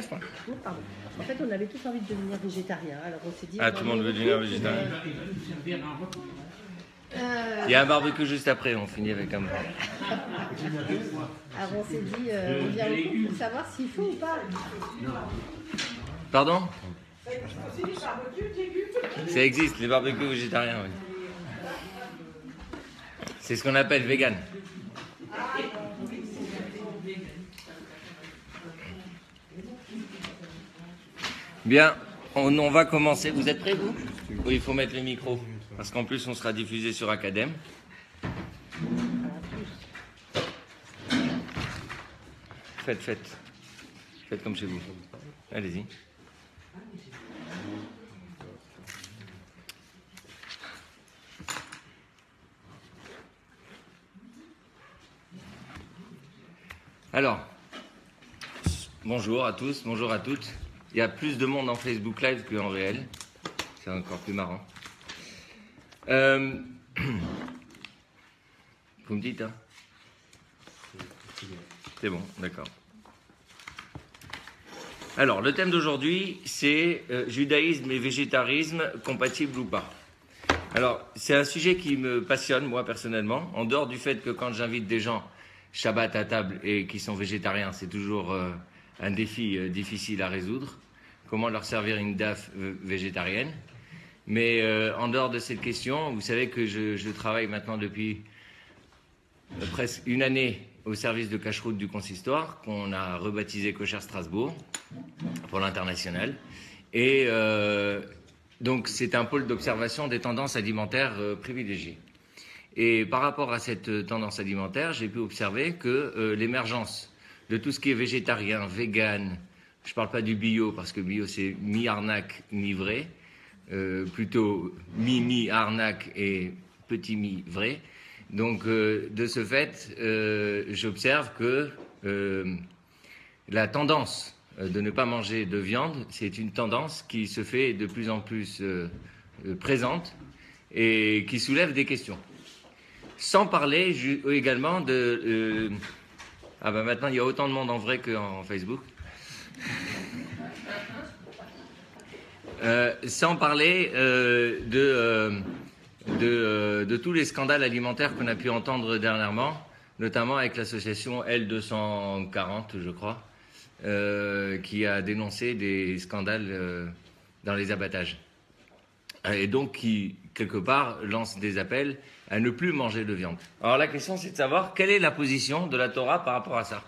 laisse pas. Oh, pardon. En fait, on avait tous envie de devenir végétarien. Alors on s'est dit. Ah, tout le monde veut devenir végétarien. Il y a un barbecue juste après, on finit avec un. Alors on s'est dit, on vient au couple pour savoir s'il faut ou pas. Pardon? Ça existe, les barbecues végétariens, oui. C'est ce qu'on appelle vegan. Bien, on va commencer. Vous êtes prêts, vous? Oui, il faut mettre le micro. Parce qu'en plus, on sera diffusé sur Academ. Faites comme chez vous. Allez-y. Alors, bonjour à tous, bonjour à toutes. Il y a plus de monde en Facebook Live qu'en réel. C'est encore plus marrant. Vous me dites, hein? C'est bon, d'accord. Alors, le thème d'aujourd'hui, c'est judaïsme et végétarisme, compatibles ou pas? Alors, c'est un sujet qui me passionne, moi, personnellement, en dehors du fait que quand j'invite des gens Shabbat à table et qui sont végétariens, c'est toujours un défi difficile à résoudre. Comment leur servir une daf végétarienne? Mais en dehors de cette question, vous savez que je travaille maintenant depuis presque une année au service de cache-route du consistoire, qu'on a rebaptisé Kocher Strasbourg pour l'international. Et donc c'est un pôle d'observation des tendances alimentaires privilégiées. Et par rapport à cette tendance alimentaire, j'ai pu observer que l'émergence de tout ce qui est végétarien, vegan, je ne parle pas du bio parce que bio c'est mi-arnaque, mi-vrai, plutôt mi-arnaque et petit mi-vrai. Donc de ce fait, j'observe que la tendance de ne pas manger de viande, c'est une tendance qui se fait de plus en plus présente et qui soulève des questions. Sans parler également de... ah ben maintenant, il y a autant de monde en vrai qu'en Facebook. Sans parler de tous les scandales alimentaires qu'on a pu entendre dernièrement, notamment avec l'association L240, je crois, qui a dénoncé des scandales dans les abattages. Et donc qui, quelque part, lance des appels à ne plus manger de viande. Alors la question, c'est de savoir quelle est la position de la Torah par rapport à ça.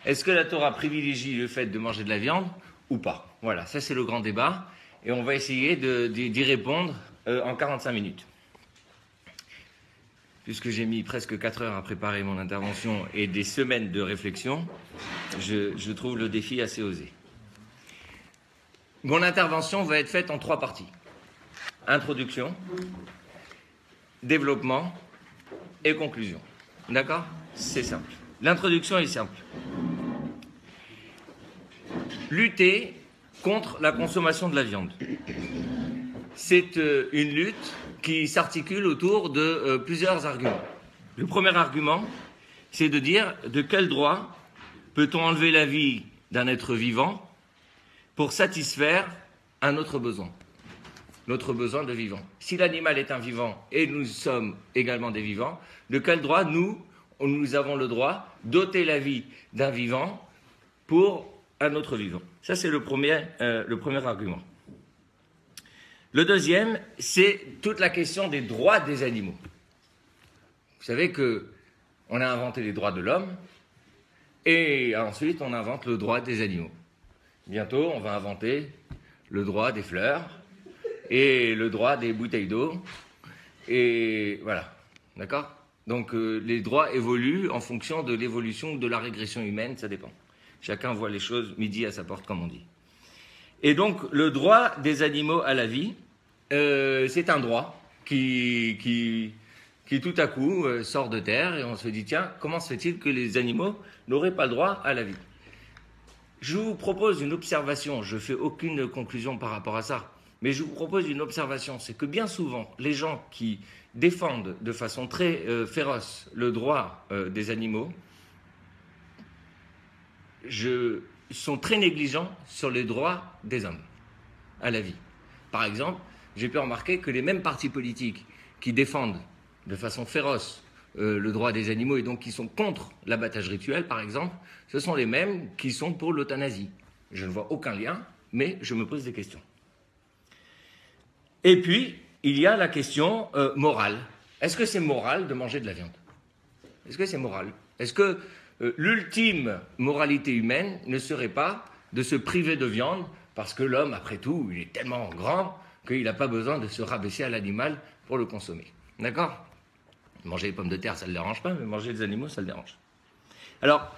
Est-ce que la Torah privilégie le fait de manger de la viande ou pas? Voilà, ça c'est le grand débat. Et on va essayer d'y répondre en 45 minutes. Puisque j'ai mis presque 4 heures à préparer mon intervention et des semaines de réflexion, je trouve le défi assez osé. Mon intervention va être faite en 3 parties. Introduction, développement et conclusion. D'accord? C'est simple. L'introduction est simple. Lutter contre la consommation de la viande. C'est une lutte qui s'articule autour de plusieurs arguments. Le premier argument, c'est de dire de quel droit peut-on enlever la vie d'un être vivant pour satisfaire un autre besoin, notre besoin de vivant. Si l'animal est un vivant et nous sommes également des vivants, de quel droit nous avons le droit d'ôter la vie d'un vivant pour un autre vivant? Ça, c'est le premier argument. Le deuxième, c'est toute la question des droits des animaux. Vous savez qu'on a inventé les droits de l'homme et ensuite on invente le droit des animaux. Bientôt, on va inventer le droit des fleurs et le droit des bouteilles d'eau. Et voilà, d'accord? Donc les droits évoluent en fonction de l'évolution ou de la régression humaine, ça dépend. Chacun voit les choses midi à sa porte, comme on dit. Et donc, le droit des animaux à la vie, c'est un droit qui tout à coup sort de terre et on se dit, tiens, comment se fait-il que les animaux n'auraient pas le droit à la vie? Je vous propose une observation, je ne fais aucune conclusion par rapport à ça, mais je vous propose une observation, c'est que bien souvent, les gens qui défendent de façon très féroce le droit des animaux, je sont très négligents sur les droits des hommes à la vie. Par exemple, j'ai pu remarquer que les mêmes partis politiques qui défendent de façon féroce le droit des animaux et donc qui sont contre l'abattage rituel, par exemple, ce sont les mêmes qui sont pour l'euthanasie. Je ne vois aucun lien, mais je me pose des questions. Et puis, il y a la question morale. Est-ce que c'est moral de manger de la viande? Est-ce que c'est moral? Est-ce que l'ultime moralité humaine ne serait pas de se priver de viande parce que l'homme, après tout, il est tellement grand qu'il n'a pas besoin de se rabaisser à l'animal pour le consommer? D'accord? Manger les pommes de terre, ça ne le dérange pas, mais manger des animaux, ça le dérange. Alors,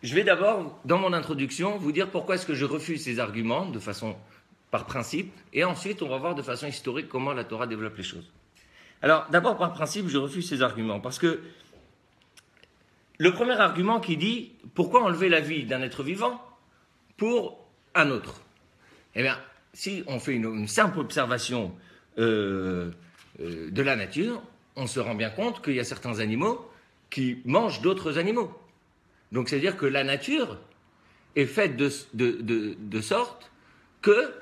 je vais d'abord, dans mon introduction, vous dire pourquoi est-ce que je refuse ces arguments de façon par principe, et ensuite on va voir de façon historique comment la Torah développe les choses. Alors, d'abord par principe, je refuse ces arguments, parce que le premier argument qui dit pourquoi enlever la vie d'un être vivant pour un autre? Eh bien, si on fait une simple observation de la nature, on se rend bien compte qu'il y a certains animaux qui mangent d'autres animaux. Donc, c'est-à-dire que la nature est faite de sorte que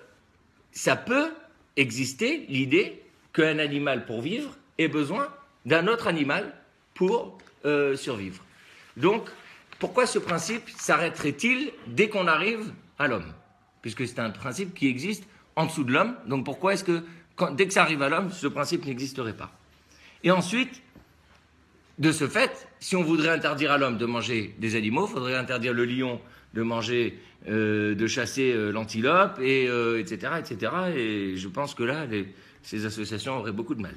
ça peut exister l'idée qu'un animal, pour vivre, ait besoin d'un autre animal pour survivre. Donc, pourquoi ce principe s'arrêterait-il dès qu'on arrive à l'homme? Puisque c'est un principe qui existe en dessous de l'homme, donc pourquoi est-ce que, dès que ça arrive à l'homme, ce principe n'existerait pas? Et ensuite, de ce fait, si on voudrait interdire à l'homme de manger des animaux, il faudrait interdire le lion de manger, de chasser l'antilope, etc., etc. Et je pense que là, ces associations auraient beaucoup de mal.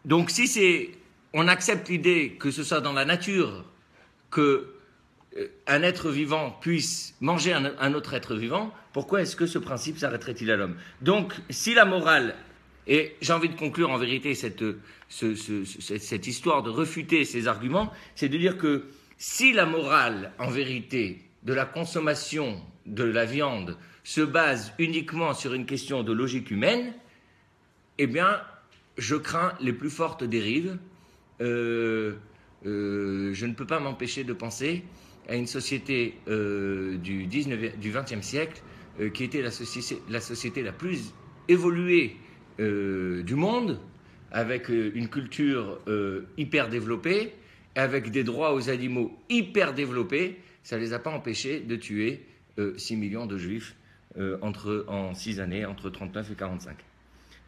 Donc, si on accepte l'idée que ce soit dans la nature que un être vivant puisse manger un autre être vivant, pourquoi est-ce que ce principe s'arrêterait-il à l'homme? Donc, si la morale, et j'ai envie de conclure en vérité cette histoire de refuter ces arguments, c'est de dire que si la morale, en vérité, de la consommation de la viande se base uniquement sur une question de logique humaine, eh bien, je crains les plus fortes dérives. Je ne peux pas m'empêcher de penser à une société du XXe siècle qui était la société la plus évoluée du monde, avec une culture hyper développée, avec des droits aux animaux hyper développés. Ça ne les a pas empêchés de tuer 6 millions de juifs en 6 années, entre 39 et 45.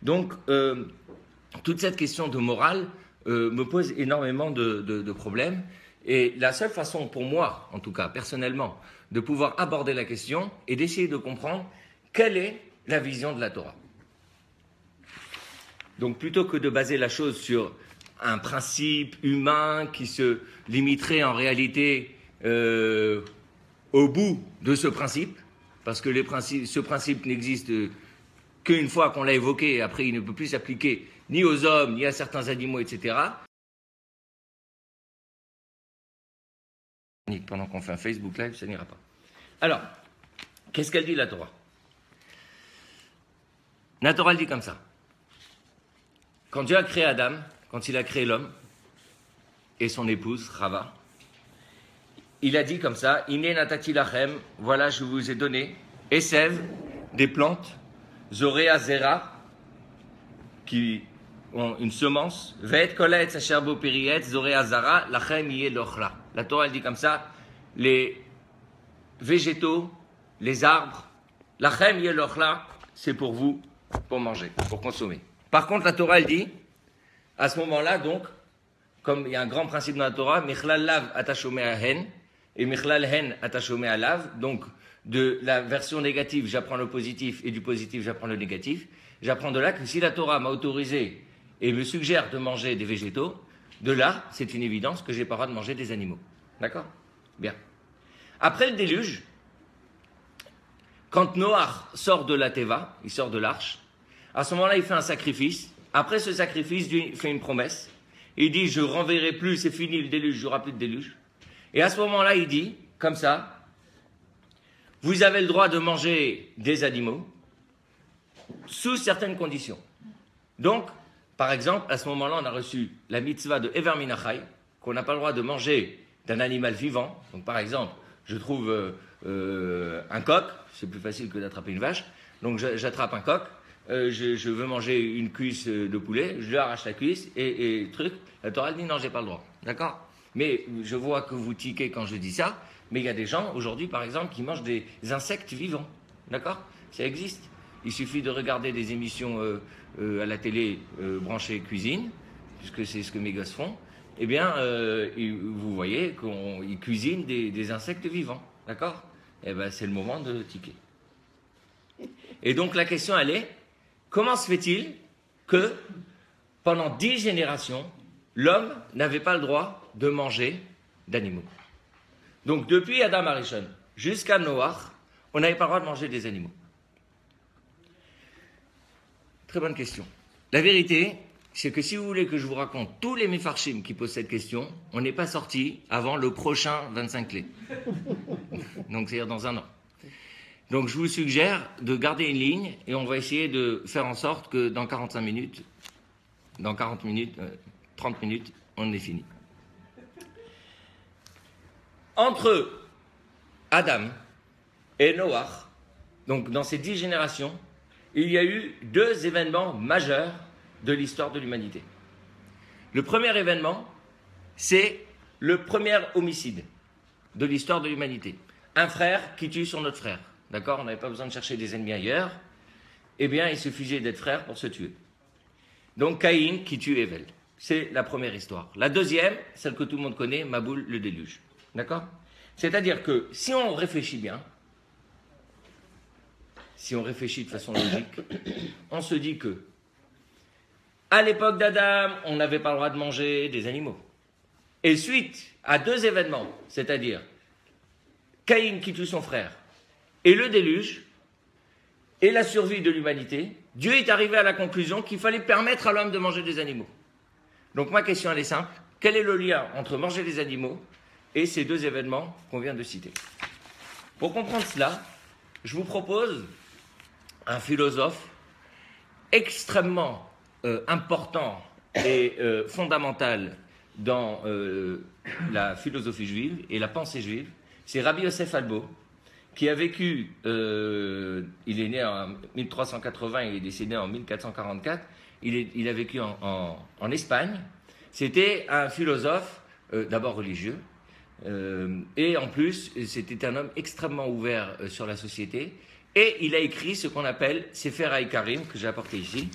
Donc, toute cette question de morale me pose énormément de problèmes. Et la seule façon pour moi, en tout cas personnellement, de pouvoir aborder la question est d'essayer de comprendre quelle est la vision de la Torah. Donc plutôt que de baser la chose sur un principe humain qui se limiterait en réalité au bout de ce principe, parce que ce principe n'existe qu'une fois qu'on l'a évoqué, et après il ne peut plus s'appliquer ni aux hommes, ni à certains animaux, etc. Pendant qu'on fait un Facebook Live, ça n'ira pas. Alors, qu'est-ce qu'elle dit la Torah? La Torah, elle dit comme ça. Quand Dieu a créé Adam, quand il a créé l'homme et son épouse, Chava, il a dit comme ça, Iné natati lachem, voilà, je vous ai donné, Esev, des plantes, Zorea zera, qui ont une semence, Ve'et kolet sacherbo periet, Zorea zara, lachem yé lochla. La Torah, elle dit comme ça, les végétaux, les arbres, lachem yé lochla, c'est pour vous, pour manger, pour consommer. Par contre, la Torah, elle dit, à ce moment-là, donc, comme il y a un grand principe dans la Torah, Michlal lav atashomé à hen, et Michlal hen atashomé à lav, donc de la version négative, j'apprends le positif, et du positif, j'apprends le négatif. J'apprends de là que si la Torah m'a autorisé et me suggère de manger des végétaux, de là, c'est une évidence que j'ai pas le droit de manger des animaux. D'accord? Bien. Après le déluge, quand Noach sort de la Teva, il sort de l'arche, à ce moment-là, il fait un sacrifice. Après ce sacrifice, Dieu fait une promesse. Il dit, je renverrai plus, c'est fini le déluge, il n'y aura plus de déluge. Et à ce moment-là, il dit, comme ça, vous avez le droit de manger des animaux sous certaines conditions. Donc, par exemple, à ce moment-là, on a reçu la mitzvah de Ever Minachai, qu'on n'a pas le droit de manger d'un animal vivant, donc par exemple, je trouve un coq, c'est plus facile que d'attraper une vache, donc j'attrape un coq, je veux manger une cuisse de poulet, je lui arrache la cuisse et truc, la Torah dit non, j'ai pas le droit, d'accord? Mais je vois que vous tiquez quand je dis ça, mais il y a des gens aujourd'hui par exemple qui mangent des insectes vivants, d'accord? Ça existe. Il suffit de regarder des émissions à la télé branchées cuisine, puisque c'est ce que mes gosses font, eh bien, vous voyez qu'ils cuisinent des insectes vivants, d'accord? Eh bien, c'est le moment de tiquer. Et donc, la question, elle est, comment se fait-il que, pendant 10 générations, l'homme n'avait pas le droit de manger d'animaux? Donc, depuis Adam Arishon jusqu'à Noach, on n'avait pas le droit de manger des animaux. Très bonne question. La vérité, c'est que si vous voulez que je vous raconte tous les Mefarshim qui posent cette question, on n'est pas sorti avant le prochain 25 clés. Donc, c'est-à-dire dans un an. Donc, je vous suggère de garder une ligne et on va essayer de faire en sorte que dans 45 minutes, dans 40 minutes, 30 minutes, on est fini. Entre Adam et Noach, donc dans ces 10 générations, il y a eu 2 événements majeurs de l'histoire de l'humanité. Le premier événement, c'est le premier homicide de l'histoire de l'humanité. Un frère qui tue son autre frère. D'accord? On n'avait pas besoin de chercher des ennemis ailleurs. Eh bien, il suffisait d'être frère pour se tuer. Donc, Caïn qui tue Hével. C'est la première histoire. La deuxième, celle que tout le monde connaît, Maboul, le déluge. D'accord? C'est-à-dire que si on réfléchit bien, si on réfléchit de façon logique, on se dit que à l'époque d'Adam, on n'avait pas le droit de manger des animaux. Et suite à 2 événements, c'est-à-dire Caïn qui tue son frère et le déluge et la survie de l'humanité, Dieu est arrivé à la conclusion qu'il fallait permettre à l'homme de manger des animaux. Donc ma question elle est simple, quel est le lien entre manger des animaux et ces 2 événements qu'on vient de citer? Pour comprendre cela, je vous propose un philosophe extrêmement important et fondamental dans la philosophie juive et la pensée juive, c'est Rabbi Yosef Albo, qui a vécu, il est né en 1380 et il est décédé en 1444, il a vécu en Espagne. C'était un philosophe, d'abord religieux, et en plus, c'était un homme extrêmement ouvert sur la société, et il a écrit ce qu'on appelle Sefer HaIkarim, que j'ai apporté ici,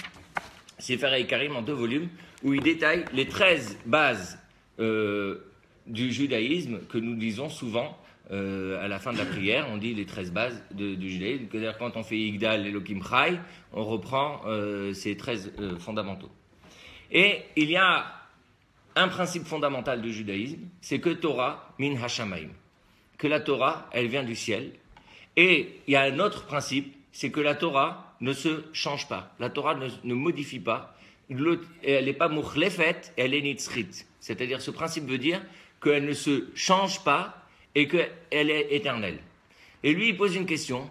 Sefer HaIkarim en 2 volumes, où il détaille les 13 bases du judaïsme que nous disons souvent à la fin de la prière. On dit les 13 bases du judaïsme. C'est-à-dire quand on fait Yigdal Elohim Chai, on reprend ces 13 fondamentaux. Et il y a un principe fondamental du judaïsme, c'est que Torah min hashamayim, que la Torah, elle vient du ciel. Et il y a un autre principe, c'est que la Torah ne se change pas. La Torah ne modifie pas. Elle n'est pas mukhlefet, elle est nitzrit. C'est-à-dire, ce principe veut dire qu'elle ne se change pas et qu'elle est éternelle. Et lui, il pose une question.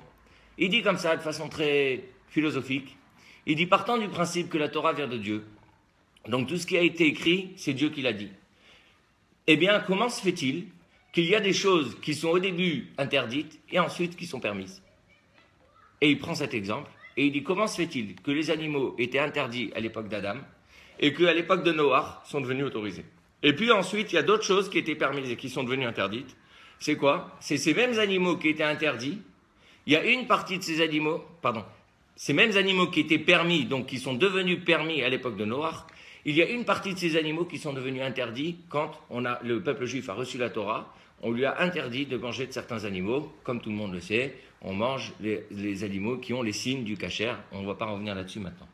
Il dit comme ça, de façon très philosophique, il dit, partant du principe que la Torah vient de Dieu, donc tout ce qui a été écrit, c'est Dieu qui l'a dit. Eh bien, comment se fait-il qu'il y a des choses qui sont au début interdites et ensuite qui sont permises? Et il prend cet exemple et il dit, comment se fait-il que les animaux étaient interdits à l'époque d'Adam et qu'à l'époque de Noach sont devenus autorisés? Et puis ensuite, il y a d'autres choses qui étaient permises et qui sont devenues interdites. C'est quoi? C'est ces mêmes animaux qui étaient interdits. Il y a une partie de ces animaux, ces mêmes animaux qui étaient permis, donc qui sont devenus permis à l'époque de Noach. Il y a une partie de ces animaux qui sont devenus interdits quand le peuple juif a reçu la Torah. On lui a interdit de manger de certains animaux. Comme tout le monde le sait, on mange les animaux qui ont les signes du kasher. On ne va pas revenir là-dessus maintenant.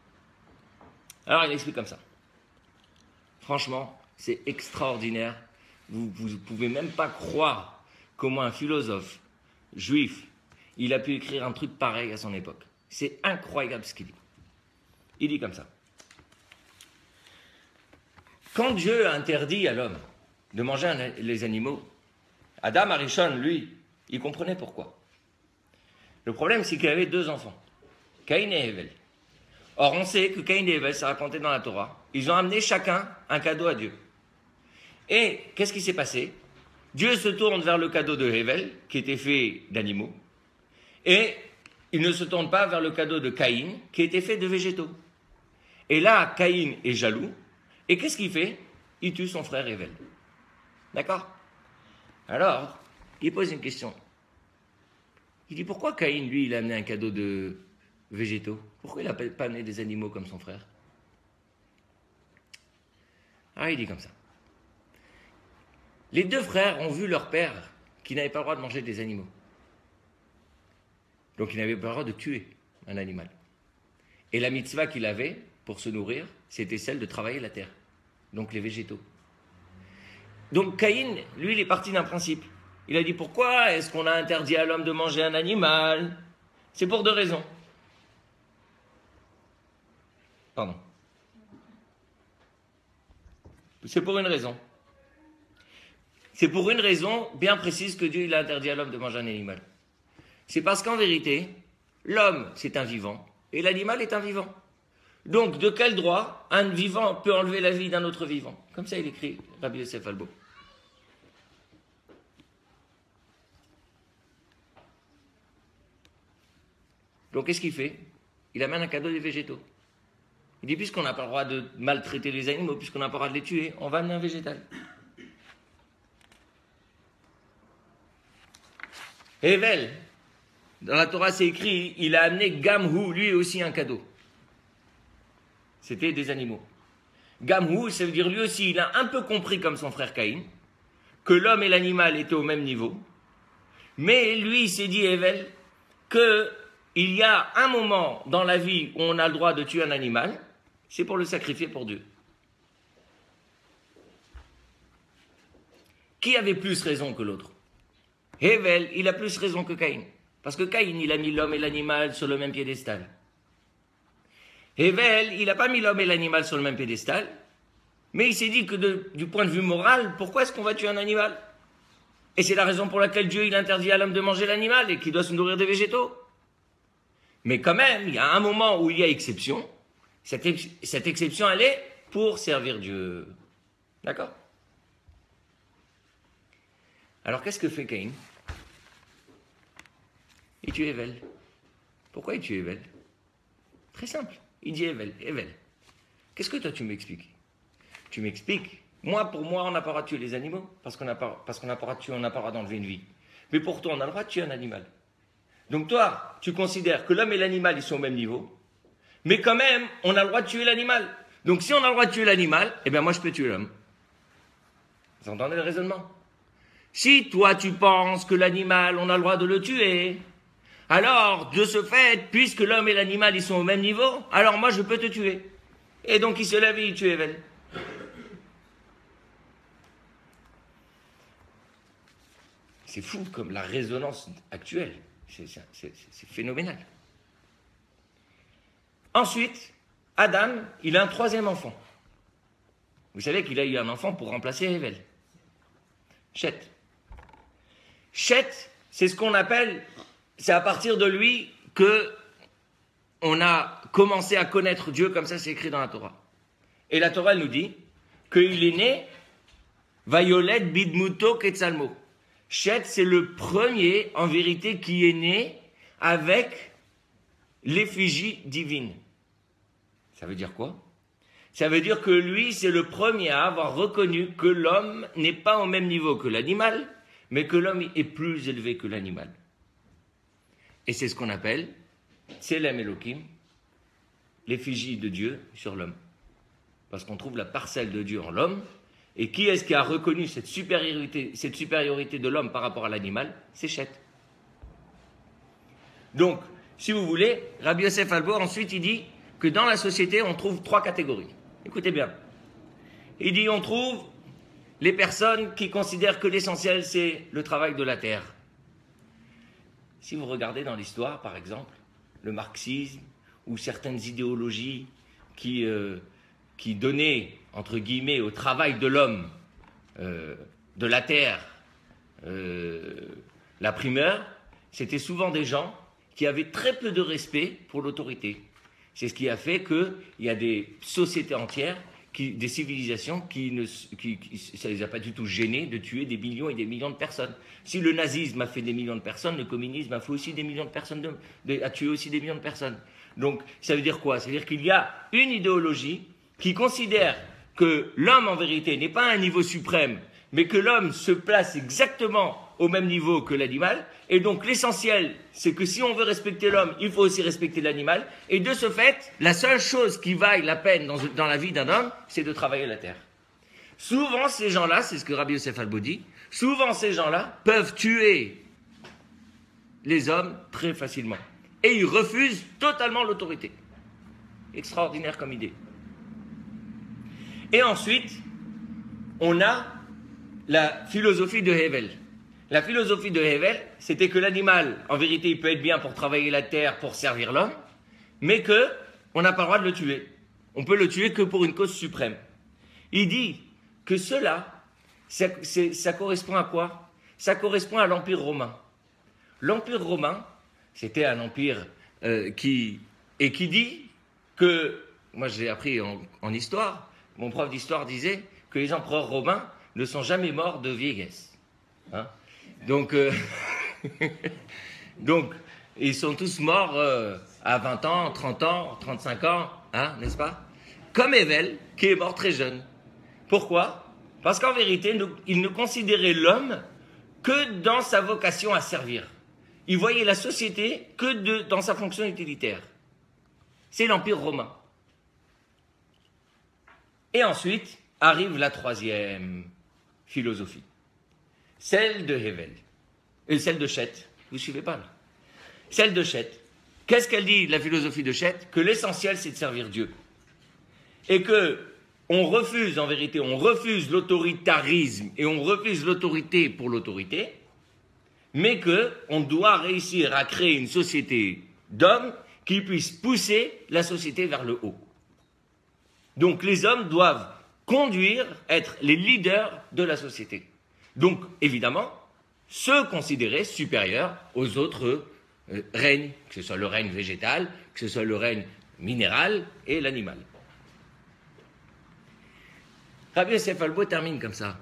Alors il explique comme ça. Franchement, c'est extraordinaire. Vous ne pouvez même pas croire comment un philosophe juif, il a pu écrire un truc pareil à son époque. C'est incroyable ce qu'il dit. Il dit comme ça. Quand Dieu a interdit à l'homme de manger les animaux, Adam Arishon, lui, il comprenait pourquoi. Le problème, c'est qu'il avait 2 enfants, Caïn et Hével. Or, on sait que Caïn et Hével, c'est raconté dans la Torah, ils ont amené chacun un cadeau à Dieu. Et qu'est-ce qui s'est passé? Dieu se tourne vers le cadeau de Hevel, qui était fait d'animaux, et il ne se tourne pas vers le cadeau de Caïn, qui était fait de végétaux. Et là, Caïn est jaloux, et qu'est-ce qu'il fait? Il tue son frère Hevel. D'accord? Alors, il pose une question. Il dit, pourquoi Caïn, lui, il a amené un cadeau de végétaux? Pourquoi il n'a pas amené des animaux comme son frère? Ah, il dit comme ça. Les deux frères ont vu leur père qui n'avait pas le droit de manger des animaux. Donc il n'avait pas le droit de tuer un animal. Et la mitzvah qu'il avait pour se nourrir, c'était celle de travailler la terre. Donc les végétaux. Donc Caïn, lui, il est parti d'un principe. Il a dit, pourquoi est-ce qu'on a interdit à l'homme de manger un animal? C'est pour deux raisons. Pardon. C'est pour une raison. C'est pour une raison bien précise que Dieu il a interdit à l'homme de manger un animal. C'est parce qu'en vérité, l'homme, c'est un vivant, et l'animal est un vivant. Donc, de quel droit un vivant peut enlever la vie d'un autre vivant? Comme ça, il écrit Rabbi Yosef Albo. Donc, qu'est-ce qu'il fait? Il amène un cadeau des végétaux. Il dit, puisqu'on n'a pas le droit de maltraiter les animaux, puisqu'on n'a pas le droit de les tuer, on va amener un végétal. Hevel, dans la Torah c'est écrit, il a amené Gamhu, lui aussi un cadeau. C'était des animaux. Gamhu, ça veut dire lui aussi, il a un peu compris comme son frère Caïn, que l'homme et l'animal étaient au même niveau. Mais lui, il s'est dit, Hevel, qu'il y a un moment dans la vie où on a le droit de tuer un animal, c'est pour le sacrifier pour Dieu. Qui avait plus raison que l'autre? Hevel, il a plus raison que Caïn. Parce que Caïn, il a mis l'homme et l'animal sur le même piédestal. Hevel, il n'a pas mis l'homme et l'animal sur le même piédestal, mais il s'est dit que du point de vue moral, pourquoi est-ce qu'on va tuer un animal? Et c'est la raison pour laquelle Dieu il interdit à l'homme de manger l'animal et qu'il doit se nourrir des végétaux. Mais quand même, il y a un moment où il y a exception. Cette exception, elle est pour servir Dieu. D'accord? Alors, qu'est-ce que fait Caïn? Il tue Hevel. Pourquoi il tue Hevel? Très simple. Il dit Hevel, qu'est-ce que toi tu m'expliques? Tu m'expliques, pour moi, on n'a pas le droit de tuer les animaux, parce qu'on n'a pas le droit de tuer, on n'a pas le droit d'enlever une vie. Mais pour toi, on a le droit de tuer un animal. Donc toi, tu considères que l'homme et l'animal, ils sont au même niveau, mais quand même, on a le droit de tuer l'animal. Donc si on a le droit de tuer l'animal, eh bien moi je peux tuer l'homme. Vous entendez le raisonnement? Si toi tu penses que l'animal, on a le droit de le tuer, alors de ce fait, puisque l'homme et l'animal ils sont au même niveau, alors moi je peux te tuer. Et donc il se lève et il tue Hevel. C'est fou comme la résonance actuelle, c'est phénoménal. Ensuite, Adam, il a un troisième enfant. Vous savez qu'il a eu un enfant pour remplacer Hevel. Chet. Chet, c'est ce qu'on appelle, c'est à partir de lui que on a commencé à connaître Dieu, comme ça c'est écrit dans la Torah. Et la Torah elle nous dit qu'il est né Vayolet bidmuto ketsalmo. Chet, c'est le premier, en vérité, qui est né avec l'effigie divine. Ça veut dire quoi? Ça veut dire que lui, c'est le premier à avoir reconnu que l'homme n'est pas au même niveau que l'animal, mais que l'homme est plus élevé que l'animal. Et c'est ce qu'on appelle Tselem Elohim, l'effigie de Dieu sur l'homme. Parce qu'on trouve la parcelle de Dieu en l'homme. Et qui est-ce qui a reconnu cette supériorité de l'homme par rapport à l'animal? C'est Chet. Donc, si vous voulez, Rabbi Yosef Albo, ensuite, il dit que dans la société, on trouve trois catégories. Écoutez bien. Il dit, on trouve les personnes qui considèrent que l'essentiel, c'est le travail de la terre. Si vous regardez dans l'histoire, par exemple, le marxisme ou certaines idéologies qui donnaient, entre guillemets, au travail de l'homme, de la terre, la primeur, c'était souvent des gens qui avaient très peu de respect pour l'autorité. C'est ce qui a fait qu'il y a des sociétés entières des civilisations ça ne les a pas du tout gênés de tuer des millions et des millions de personnes. Si le nazisme a fait des millions de personnes, le communisme a fait aussi des millions de personnes, a tué aussi des millions de personnes. Donc ça veut dire quoi? Ça veut dire qu'il y a une idéologie qui considère que l'homme en vérité n'est pas à un niveau suprême, mais que l'homme se place exactement au même niveau que l'animal, et donc l'essentiel, c'est que si on veut respecter l'homme, il faut aussi respecter l'animal, et de ce fait, la seule chose qui vaille la peine dans la vie d'un homme, c'est de travailler la terre. Souvent, ces gens-là, c'est ce que Rabbi Yosef Albo dit, souvent ces gens-là peuvent tuer les hommes très facilement, et ils refusent totalement l'autorité. Extraordinaire comme idée. Et ensuite, on a la philosophie de Hevel. La philosophie de Hevel, c'était que l'animal, en vérité, il peut être bien pour travailler la terre, pour servir l'homme, mais qu'on n'a pas le droit de le tuer. On peut le tuer que pour une cause suprême. Il dit que cela, ça correspond à quoi? Ça correspond à l'Empire romain. L'Empire romain, c'était un empire qui dit que, moi je l'ai appris en histoire, mon prof d'histoire disait que les empereurs romains ne sont jamais morts de vieillesse. Hein? Donc, ils sont tous morts à 20 ans, 30 ans, 35 ans, hein, n'est-ce pas? Comme Hevel, qui est mort très jeune. Pourquoi? Parce qu'en vérité, il ne considérait l'homme que dans sa vocation à servir. Il voyait la société que dans sa fonction utilitaire. C'est l'Empire romain. Et ensuite, arrive la troisième philosophie. Celle de Hevel. Et celle de Chet. Vous ne suivez pas là? Celle de Chet. Qu'est-ce qu'elle dit, la philosophie de Chet? Que l'essentiel, c'est de servir Dieu. Et que on refuse, en vérité, on refuse l'autoritarisme et on refuse l'autorité pour l'autorité, mais qu'on doit réussir à créer une société d'hommes qui puisse pousser la société vers le haut. Donc les hommes doivent conduire, être les leaders de la société. Donc, évidemment, se considérer supérieurs aux autres règnes, que ce soit le règne végétal, que ce soit le règne minéral et l'animal. Rabbi Yosef Albo termine comme ça.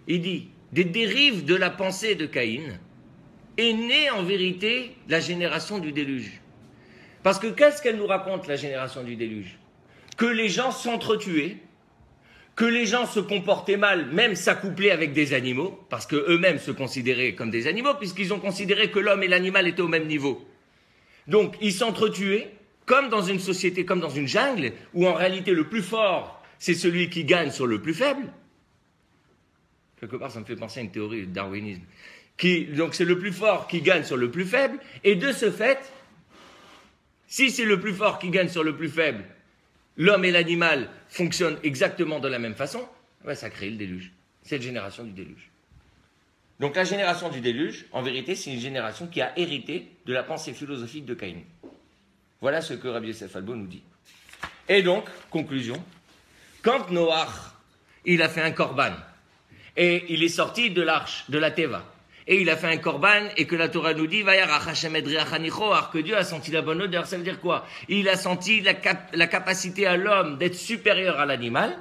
Il dit, des dérives de la pensée de Caïn est née en vérité la génération du déluge. Parce que qu'est-ce qu'elle nous raconte, la génération du déluge? Que les gens s'entretuaient, que les gens se comportaient mal, même s'accoupler avec des animaux, parce qu'eux-mêmes se considéraient comme des animaux, puisqu'ils ont considéré que l'homme et l'animal étaient au même niveau. Donc, ils s'entretuaient, comme dans une société, comme dans une jungle, où en réalité le plus fort, c'est celui qui gagne sur le plus faible. Quelque part, ça me fait penser à une théorie de darwinisme. Donc, c'est le plus fort qui gagne sur le plus faible, et de ce fait, si c'est le plus fort qui gagne sur le plus faible, l'homme et l'animal fonctionnent exactement de la même façon, ben ça crée le déluge. C'est la génération du déluge. Donc la génération du déluge, en vérité, c'est une génération qui a hérité de la pensée philosophique de Caïn. Voilà ce que Rabbi Yosef Albo nous dit. Et donc, conclusion, quand Noach, il a fait un korban, et il est sorti de l'arche, de la Teva, et il a fait un korban, et que la Torah nous dit, que Dieu a senti la bonne odeur. Ça veut dire quoi? Il a senti la capacité à l'homme d'être supérieur à l'animal.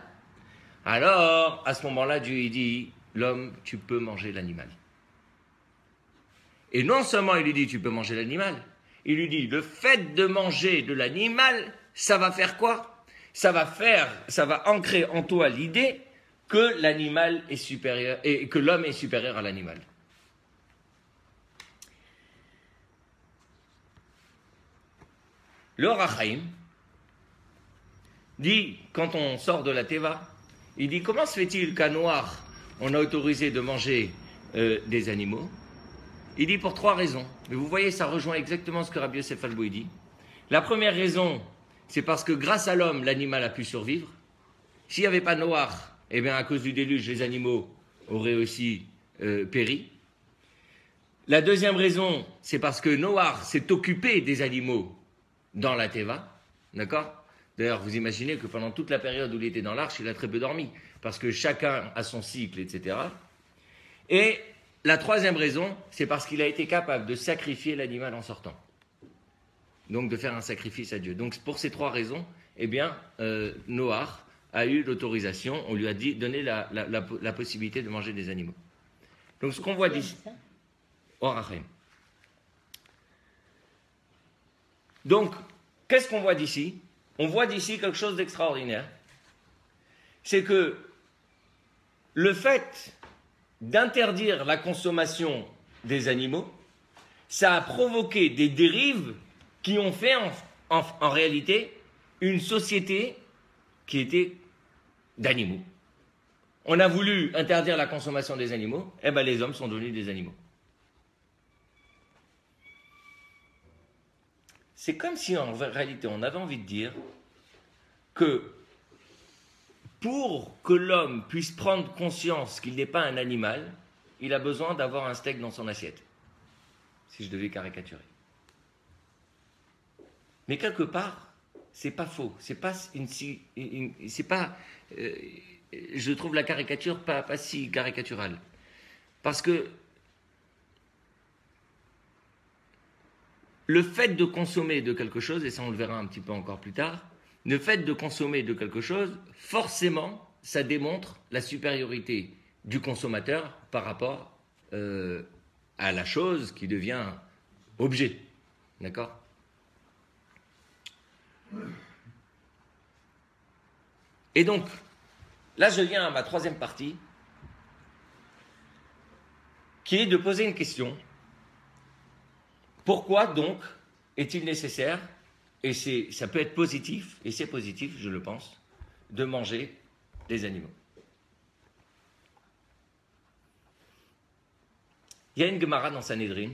Alors, à ce moment-là, Dieu il dit, l'homme, tu peux manger l'animal. Et non seulement il lui dit, tu peux manger l'animal, il lui dit, le fait de manger de l'animal, ça va faire quoi? Ça va ancrer en toi l'idée que l'animal est supérieur, et que l'homme est supérieur à l'animal. Le Or HaChaim dit, quand on sort de la Teva, il dit, comment se fait-il qu'à Noach, on a autorisé de manger des animaux? Il dit pour 3 raisons. Mais vous voyez, ça rejoint exactement ce que Rabbi Yosef Albo dit. La première raison, c'est parce que grâce à l'homme, l'animal a pu survivre. S'il n'y avait pas Noach, eh bien à cause du déluge, les animaux auraient aussi péri. La deuxième raison, c'est parce que Noach s'est occupé des animaux dans la Teva, d'accord? D'ailleurs, vous imaginez que pendant toute la période où il était dans l'arche, il a très peu dormi, parce que chacun a son cycle, etc. Et la troisième raison, c'est parce qu'il a été capable de sacrifier l'animal en sortant. Donc de faire un sacrifice à Dieu. Donc pour ces 3 raisons, eh bien, Noach a eu l'autorisation, on lui a donné la possibilité de manger des animaux. Donc ce qu'on voit d'ici... Orachem. Donc, qu'est-ce qu'on voit d'ici? On voit d'ici quelque chose d'extraordinaire. C'est que le fait d'interdire la consommation des animaux, ça a provoqué des dérives qui ont fait en réalité une société qui était d'animaux. On a voulu interdire la consommation des animaux, et bien les hommes sont devenus des animaux. C'est comme si en réalité on avait envie de dire que pour que l'homme puisse prendre conscience qu'il n'est pas un animal, il a besoin d'avoir un steak dans son assiette. Si je devais caricaturer. Mais quelque part, c'est pas faux. C'est pas je trouve la caricature pas si caricaturale. Parce que le fait de consommer de quelque chose, et ça on le verra un petit peu encore plus tard, le fait de consommer de quelque chose, forcément, ça démontre la supériorité du consommateur par rapport à la chose qui devient objet. D'accord ? Et donc, là je viens à ma troisième partie, qui est de poser une question. Pourquoi donc est-il nécessaire, et ça peut être positif, et c'est positif, je le pense, de manger des animaux? Il y a une Gemara dans Sanhedrin,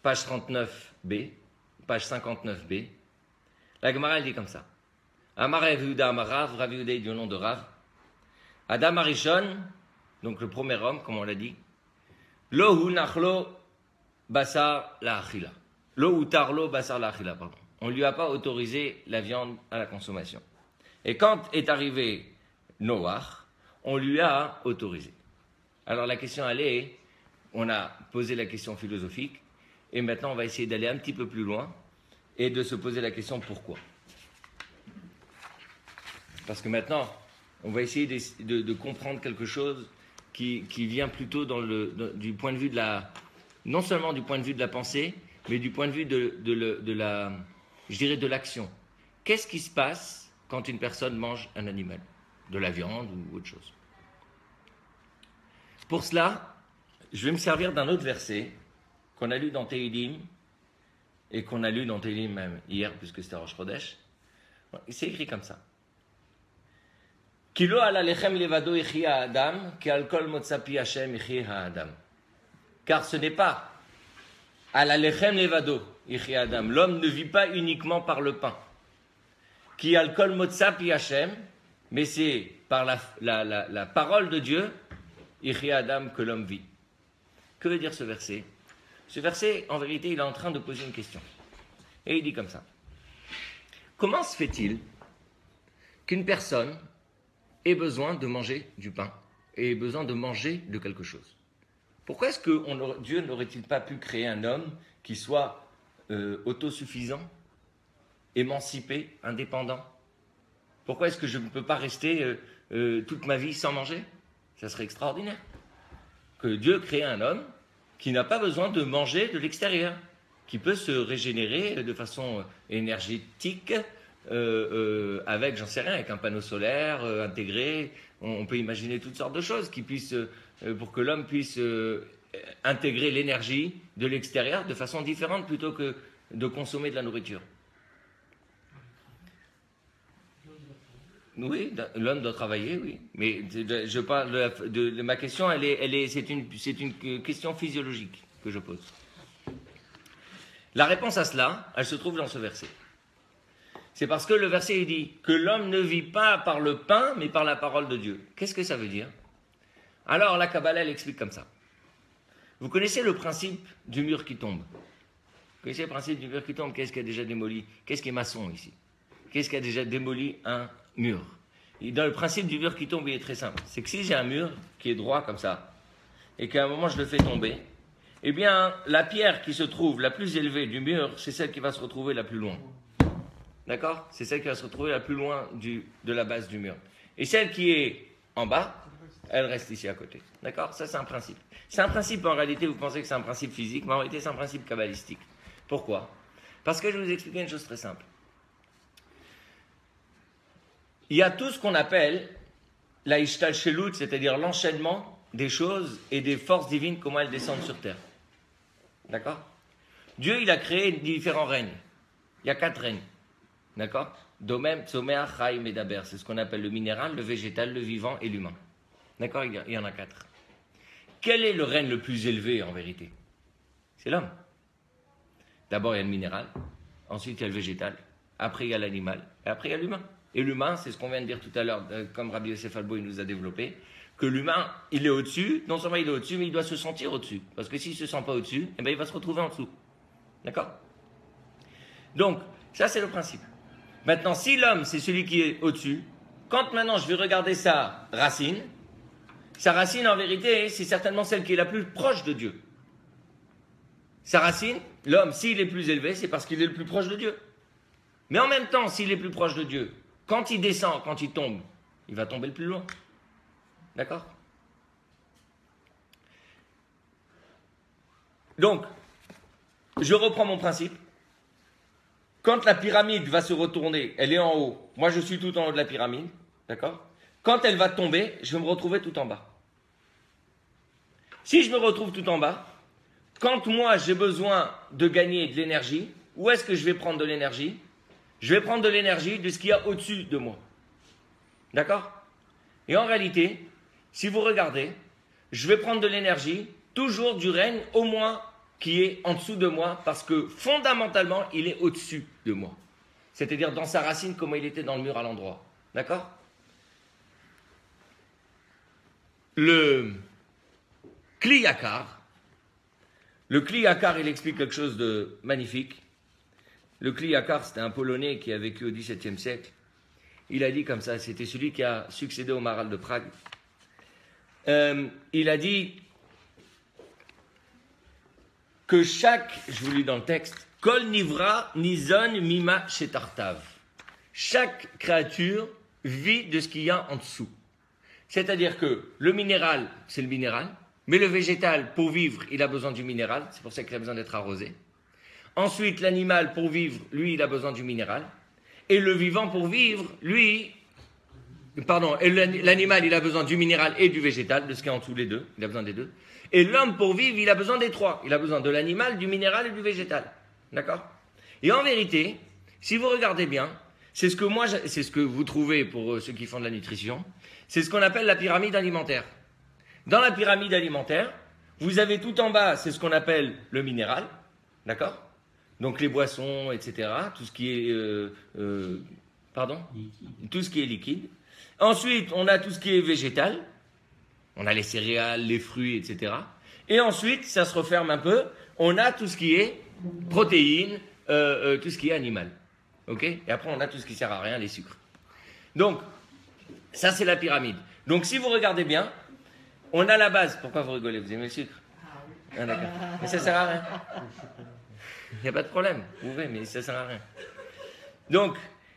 page 39b, page 59b. La Gemara, elle dit comme ça. Amar Rav Yehuda Amar Rav, Rav Yehuda du nom de Rav. Adam Arishon, donc le premier homme, comme on l'a dit, Lo hu nachlo basar la achila. Lo utarlo basar la achila, pardon. On ne lui a pas autorisé la viande à la consommation. Et quand est arrivé Noach, on lui a autorisé. Alors la question elle est, on a posé la question philosophique, et maintenant on va essayer d'aller un petit peu plus loin et de se poser la question pourquoi. Parce que maintenant, on va essayer de comprendre quelque chose qui vient plutôt du point de vue de la, non seulement du point de vue de la pensée, mais du point de vue de l'action. Qu'est-ce qui se passe quand une personne mange un animal, de la viande ou autre chose? Pour cela, je vais me servir d'un autre verset qu'on a lu dans Tehillim et qu'on a lu dans Tehillim même hier, puisque c'était Rosh Chodesh. C'est écrit comme ça. Kilo ala lechem levado ichi ha'adam, ki al kol motzapi Hashem ichi ha'adam. Car ce n'est pas à la lechem levado ichi ha'adam. L'homme ne vit pas uniquement par le pain. Ki al kol motzapi Hashem, mais c'est par la parole de Dieu, ichi ha'adam, que l'homme vit. Que veut dire ce verset? Ce verset, en vérité, il est en train de poser une question. Et il dit comme ça. Comment se fait-il qu'une personne ait besoin de manger du pain et ait besoin de manger de quelque chose? Pourquoi est-ce que Dieu n'aurait-il pas pu créer un homme qui soit autosuffisant, émancipé, indépendant? Pourquoi est-ce que je ne peux pas rester toute ma vie sans manger? Ça serait extraordinaire. Que Dieu crée un homme qui n'a pas besoin de manger de l'extérieur, qui peut se régénérer de façon énergétique, avec, j'en sais rien, avec un panneau solaire intégré. On peut imaginer toutes sortes de choses pour que l'homme puisse intégrer l'énergie de l'extérieur de façon différente plutôt que de consommer de la nourriture. Oui, l'homme doit travailler, oui. Mais je parle de ma question, c'est une question physiologique que je pose. La réponse à cela, elle se trouve dans ce verset. C'est parce que le verset il dit que l'homme ne vit pas par le pain, mais par la parole de Dieu. Qu'est-ce que ça veut dire? Alors la Kabbalah, elle explique comme ça. Vous connaissez le principe du mur qui tombe? Vous connaissez le principe du mur qui tombe? Qu'est-ce qui a déjà démoli? Qu'est-ce qui est maçon ici? Qu'est-ce qui a déjà démoli un mur? Et dans le principe du mur qui tombe, il est très simple. C'est que si j'ai un mur qui est droit comme ça, et qu'à un moment je le fais tomber, eh bien la pierre qui se trouve la plus élevée du mur, c'est celle qui va se retrouver la plus loin. D'accord? C'est celle qui va se retrouver la plus loin de la base du mur. Et celle qui est en bas, elle reste ici à côté. D'accord? Ça, c'est un principe. C'est un principe, en réalité, vous pensez que c'est un principe physique, mais en réalité, c'est un principe kabbalistique. Pourquoi? Parce que je vais vous expliquer une chose très simple. Il y a tout ce qu'on appelle la ishtalshelut, c'est-à-dire l'enchaînement des choses et des forces divines, comment elles descendent sur terre. D'accord? Dieu, il a créé différents règnes. Il y a 4 règnes. D'accord? Domem, Tzomeach, Chaim et Daber. C'est ce qu'on appelle le minéral, le végétal, le vivant et l'humain. D'accord? Il y en a 4. Quel est le règne le plus élevé en vérité? C'est l'homme. D'abord, il y a le minéral. Ensuite, il y a le végétal. Après, il y a l'animal. Et après, il y a l'humain. Et l'humain, c'est ce qu'on vient de dire tout à l'heure, comme Rabbi Yosef Albo il nous a développé, que l'humain, il est au-dessus. Non seulement il est au-dessus, mais il doit se sentir au-dessus. Parce que s'il ne se sent pas au-dessus, eh bien, il va se retrouver en dessous. D'accord? Donc, ça, c'est le principe. Maintenant, si l'homme, c'est celui qui est au-dessus, quand maintenant je vais regarder sa racine, en vérité, c'est certainement celle qui est la plus proche de Dieu. Sa racine, l'homme, s'il est plus élevé, c'est parce qu'il est le plus proche de Dieu. Mais en même temps, s'il est plus proche de Dieu, quand il descend, quand il tombe, il va tomber le plus loin. D'accord? Donc, je reprends mon principe. Quand la pyramide va se retourner, elle est en haut. Moi, je suis tout en haut de la pyramide. D'accord? Quand elle va tomber, je vais me retrouver tout en bas. Si je me retrouve tout en bas, quand moi, j'ai besoin de gagner de l'énergie, où est-ce que je vais prendre de l'énergie? Je vais prendre de l'énergie de ce qu'il y a au-dessus de moi. D'accord? Et en réalité, si vous regardez, je vais prendre de l'énergie toujours du règne au moins qui est en dessous de moi parce que fondamentalement, il est au-dessus de moi. C'est-à-dire dans sa racine, comment il était dans le mur à l'endroit. D'accord? Le Kli Yakar, il explique quelque chose de magnifique. Le Kli Yakar, c'était un Polonais qui a vécu au XVIIe siècle. Il a dit comme ça, c'était celui qui a succédé au Maral de Prague. Il a dit que chaque, je vous lis dans le texte, Kol Nivra Nizon Mima Shetartav. Chaque créature vit de ce qu'il y a en dessous. C'est-à-dire que le minéral, c'est le minéral, mais le végétal, pour vivre, il a besoin du minéral, c'est pour ça qu'il a besoin d'être arrosé. Ensuite, l'animal, pour vivre, lui, il a besoin du minéral. Et le vivant, pour vivre, l'animal, il a besoin du minéral et du végétal, de ce qui est en dessous les deux, il a besoin des deux. Et l'homme, pour vivre, il a besoin des trois. Il a besoin de l'animal, du minéral et du végétal. D'accord? Et en vérité, si vous regardez bien, c'est ce que vous trouvez pour ceux qui font de la nutrition, c'est ce qu'on appelle la pyramide alimentaire. Dans la pyramide alimentaire, vous avez tout en bas, c'est ce qu'on appelle le minéral, d'accord? Donc les boissons, etc., tout ce qui est, tout ce qui est liquide. Ensuite, on a tout ce qui est végétal, on a les céréales, les fruits, etc. Et ensuite, ça se referme un peu, on a tout ce qui est protéines, tout ce qui est animal. Ok? Et après, on a tout ce qui ne sert à rien, les sucres. Donc, ça, c'est la pyramide. Donc, si vous regardez bien, on a la base. Pourquoi vous rigolez? Vous aimez le sucre? Ah, d'accord. Mais ça ne sert à rien. Il n'y a pas de problème. Vous pouvez, mais ça ne sert à rien. Donc,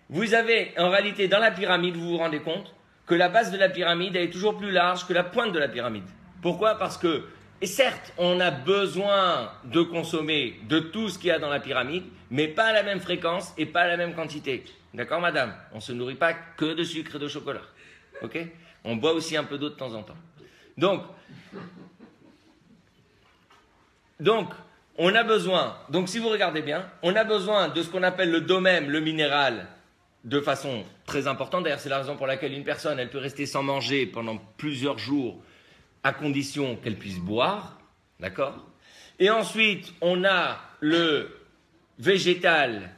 vous avez, en réalité, dans la pyramide, vous vous rendez compte que la base de la pyramide, elle est toujours plus large que la pointe de la pyramide. Pourquoi? Parce que, et certes, on a besoin de consommer de tout ce qu'il y a dans la pyramide, mais pas à la même fréquence et pas à la même quantité. D'accord, madame? On ne se nourrit pas que de sucre et de chocolat. Ok? On boit aussi un peu d'eau de temps en temps. Donc, on a besoin, donc si vous regardez bien, on a besoin de ce qu'on appelle le domème, le minéral, de façon très importante. D'ailleurs, c'est la raison pour laquelle une personne, elle peut rester sans manger pendant plusieurs jours, à condition qu'elle puisse boire, d'accord? Et ensuite, on a le végétal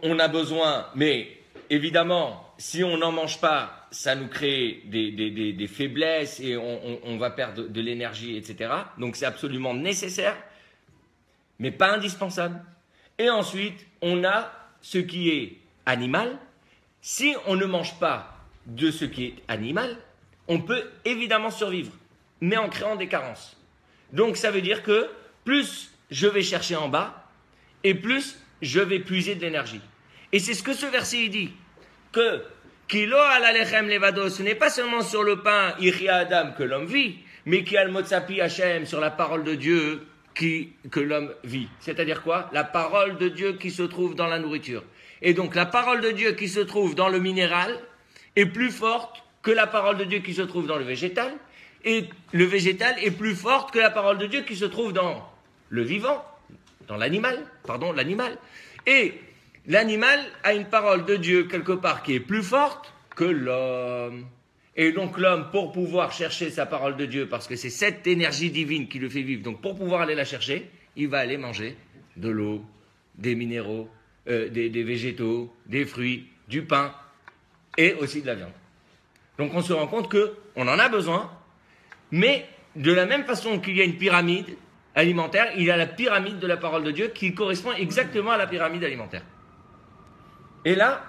on a besoin, mais évidemment, si on n'en mange pas, ça nous crée des faiblesses et on va perdre de l'énergie, etc. Donc c'est absolument nécessaire, mais pas indispensable. Et ensuite, on a ce qui est animal. Si on ne mange pas de ce qui est animal, on peut évidemment survivre, mais en créant des carences. Donc ça veut dire que plus je vais chercher en bas, et plus je vais puiser de l'énergie. Et c'est ce que ce verset il dit, que Kilo alalechem levado, ce n'est pas seulement sur le pain, Iria Adam, que l'homme vit, mais qui a le motzapi Hachem, sur la parole de Dieu que l'homme vit. C'est-à-dire quoi? La parole de Dieu qui se trouve dans la nourriture. Et donc la parole de Dieu qui se trouve dans le minéral est plus forte que la parole de Dieu qui se trouve dans le végétal, et le végétal est plus forte que la parole de Dieu qui se trouve dans le vivant, dans l'animal. Et l'animal a une parole de Dieu quelque part qui est plus forte que l'homme. Et donc l'homme, pour pouvoir chercher sa parole de Dieu, parce que c'est cette énergie divine qui le fait vivre, donc pour pouvoir aller la chercher, il va aller manger de l'eau, des minéraux, des végétaux, des fruits, du pain et aussi de la viande. Donc on se rend compte qu'on en a besoin, mais de la même façon qu'il y a une pyramide alimentaire, il y a la pyramide de la parole de Dieu qui correspond exactement à la pyramide alimentaire. Et là,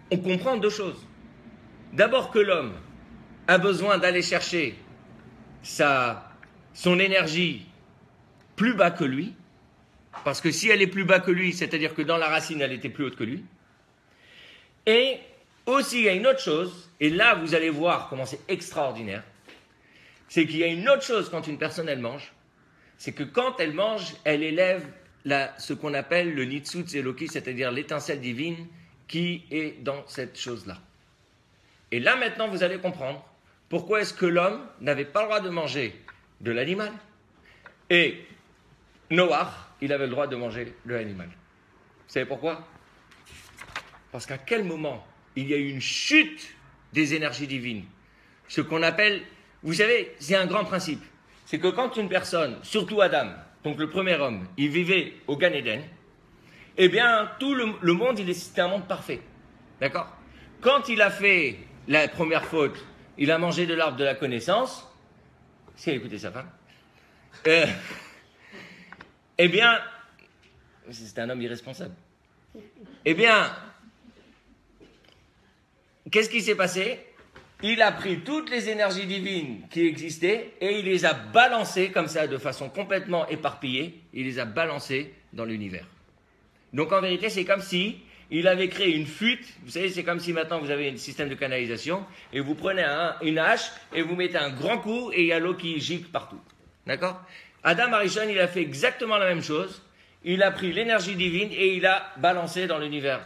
on comprend deux choses. D'abord que l'homme a besoin d'aller chercher son énergie plus bas que lui, parce que si elle est plus bas que lui, c'est-à-dire que dans la racine, elle était plus haute que lui. Et aussi, il y a une autre chose, et là, vous allez voir comment c'est extraordinaire, c'est qu'il y a une autre chose quand une personne, elle mange, c'est que quand elle mange, elle élève ce qu'on appelle le Nitzutz Eloki, c'est-à-dire l'étincelle divine qui est dans cette chose-là. Et là, maintenant, vous allez comprendre pourquoi est-ce que l'homme n'avait pas le droit de manger de l'animal. Et Noach, il avait le droit de manger de l'animal. Vous savez pourquoi? Parce qu'à quel moment il y a eu une chute des énergies divines? Ce qu'on appelle, vous savez, c'est un grand principe. C'est que quand une personne, surtout Adam, donc le premier homme, il vivait au Gan Eden, eh bien, tout le monde, c'était un monde parfait. D'accord? Quand il a fait la première faute, il a mangé de l'arbre de la connaissance, si elle écoutait sa femme, eh bien, c'était un homme irresponsable. Eh bien, qu'est-ce qui s'est passé? Il a pris toutes les énergies divines qui existaient et il les a balancées comme ça, de façon complètement éparpillée, il les a balancées dans l'univers. Donc en vérité, c'est comme si il avait créé une fuite. Vous savez, c'est comme si maintenant vous avez un système de canalisation et vous prenez une hache et vous mettez un grand coup et il y a l'eau qui gicle partout. D'accord? Adam Arishon, il a fait exactement la même chose. Il a pris l'énergie divine et il a balancé dans l'univers.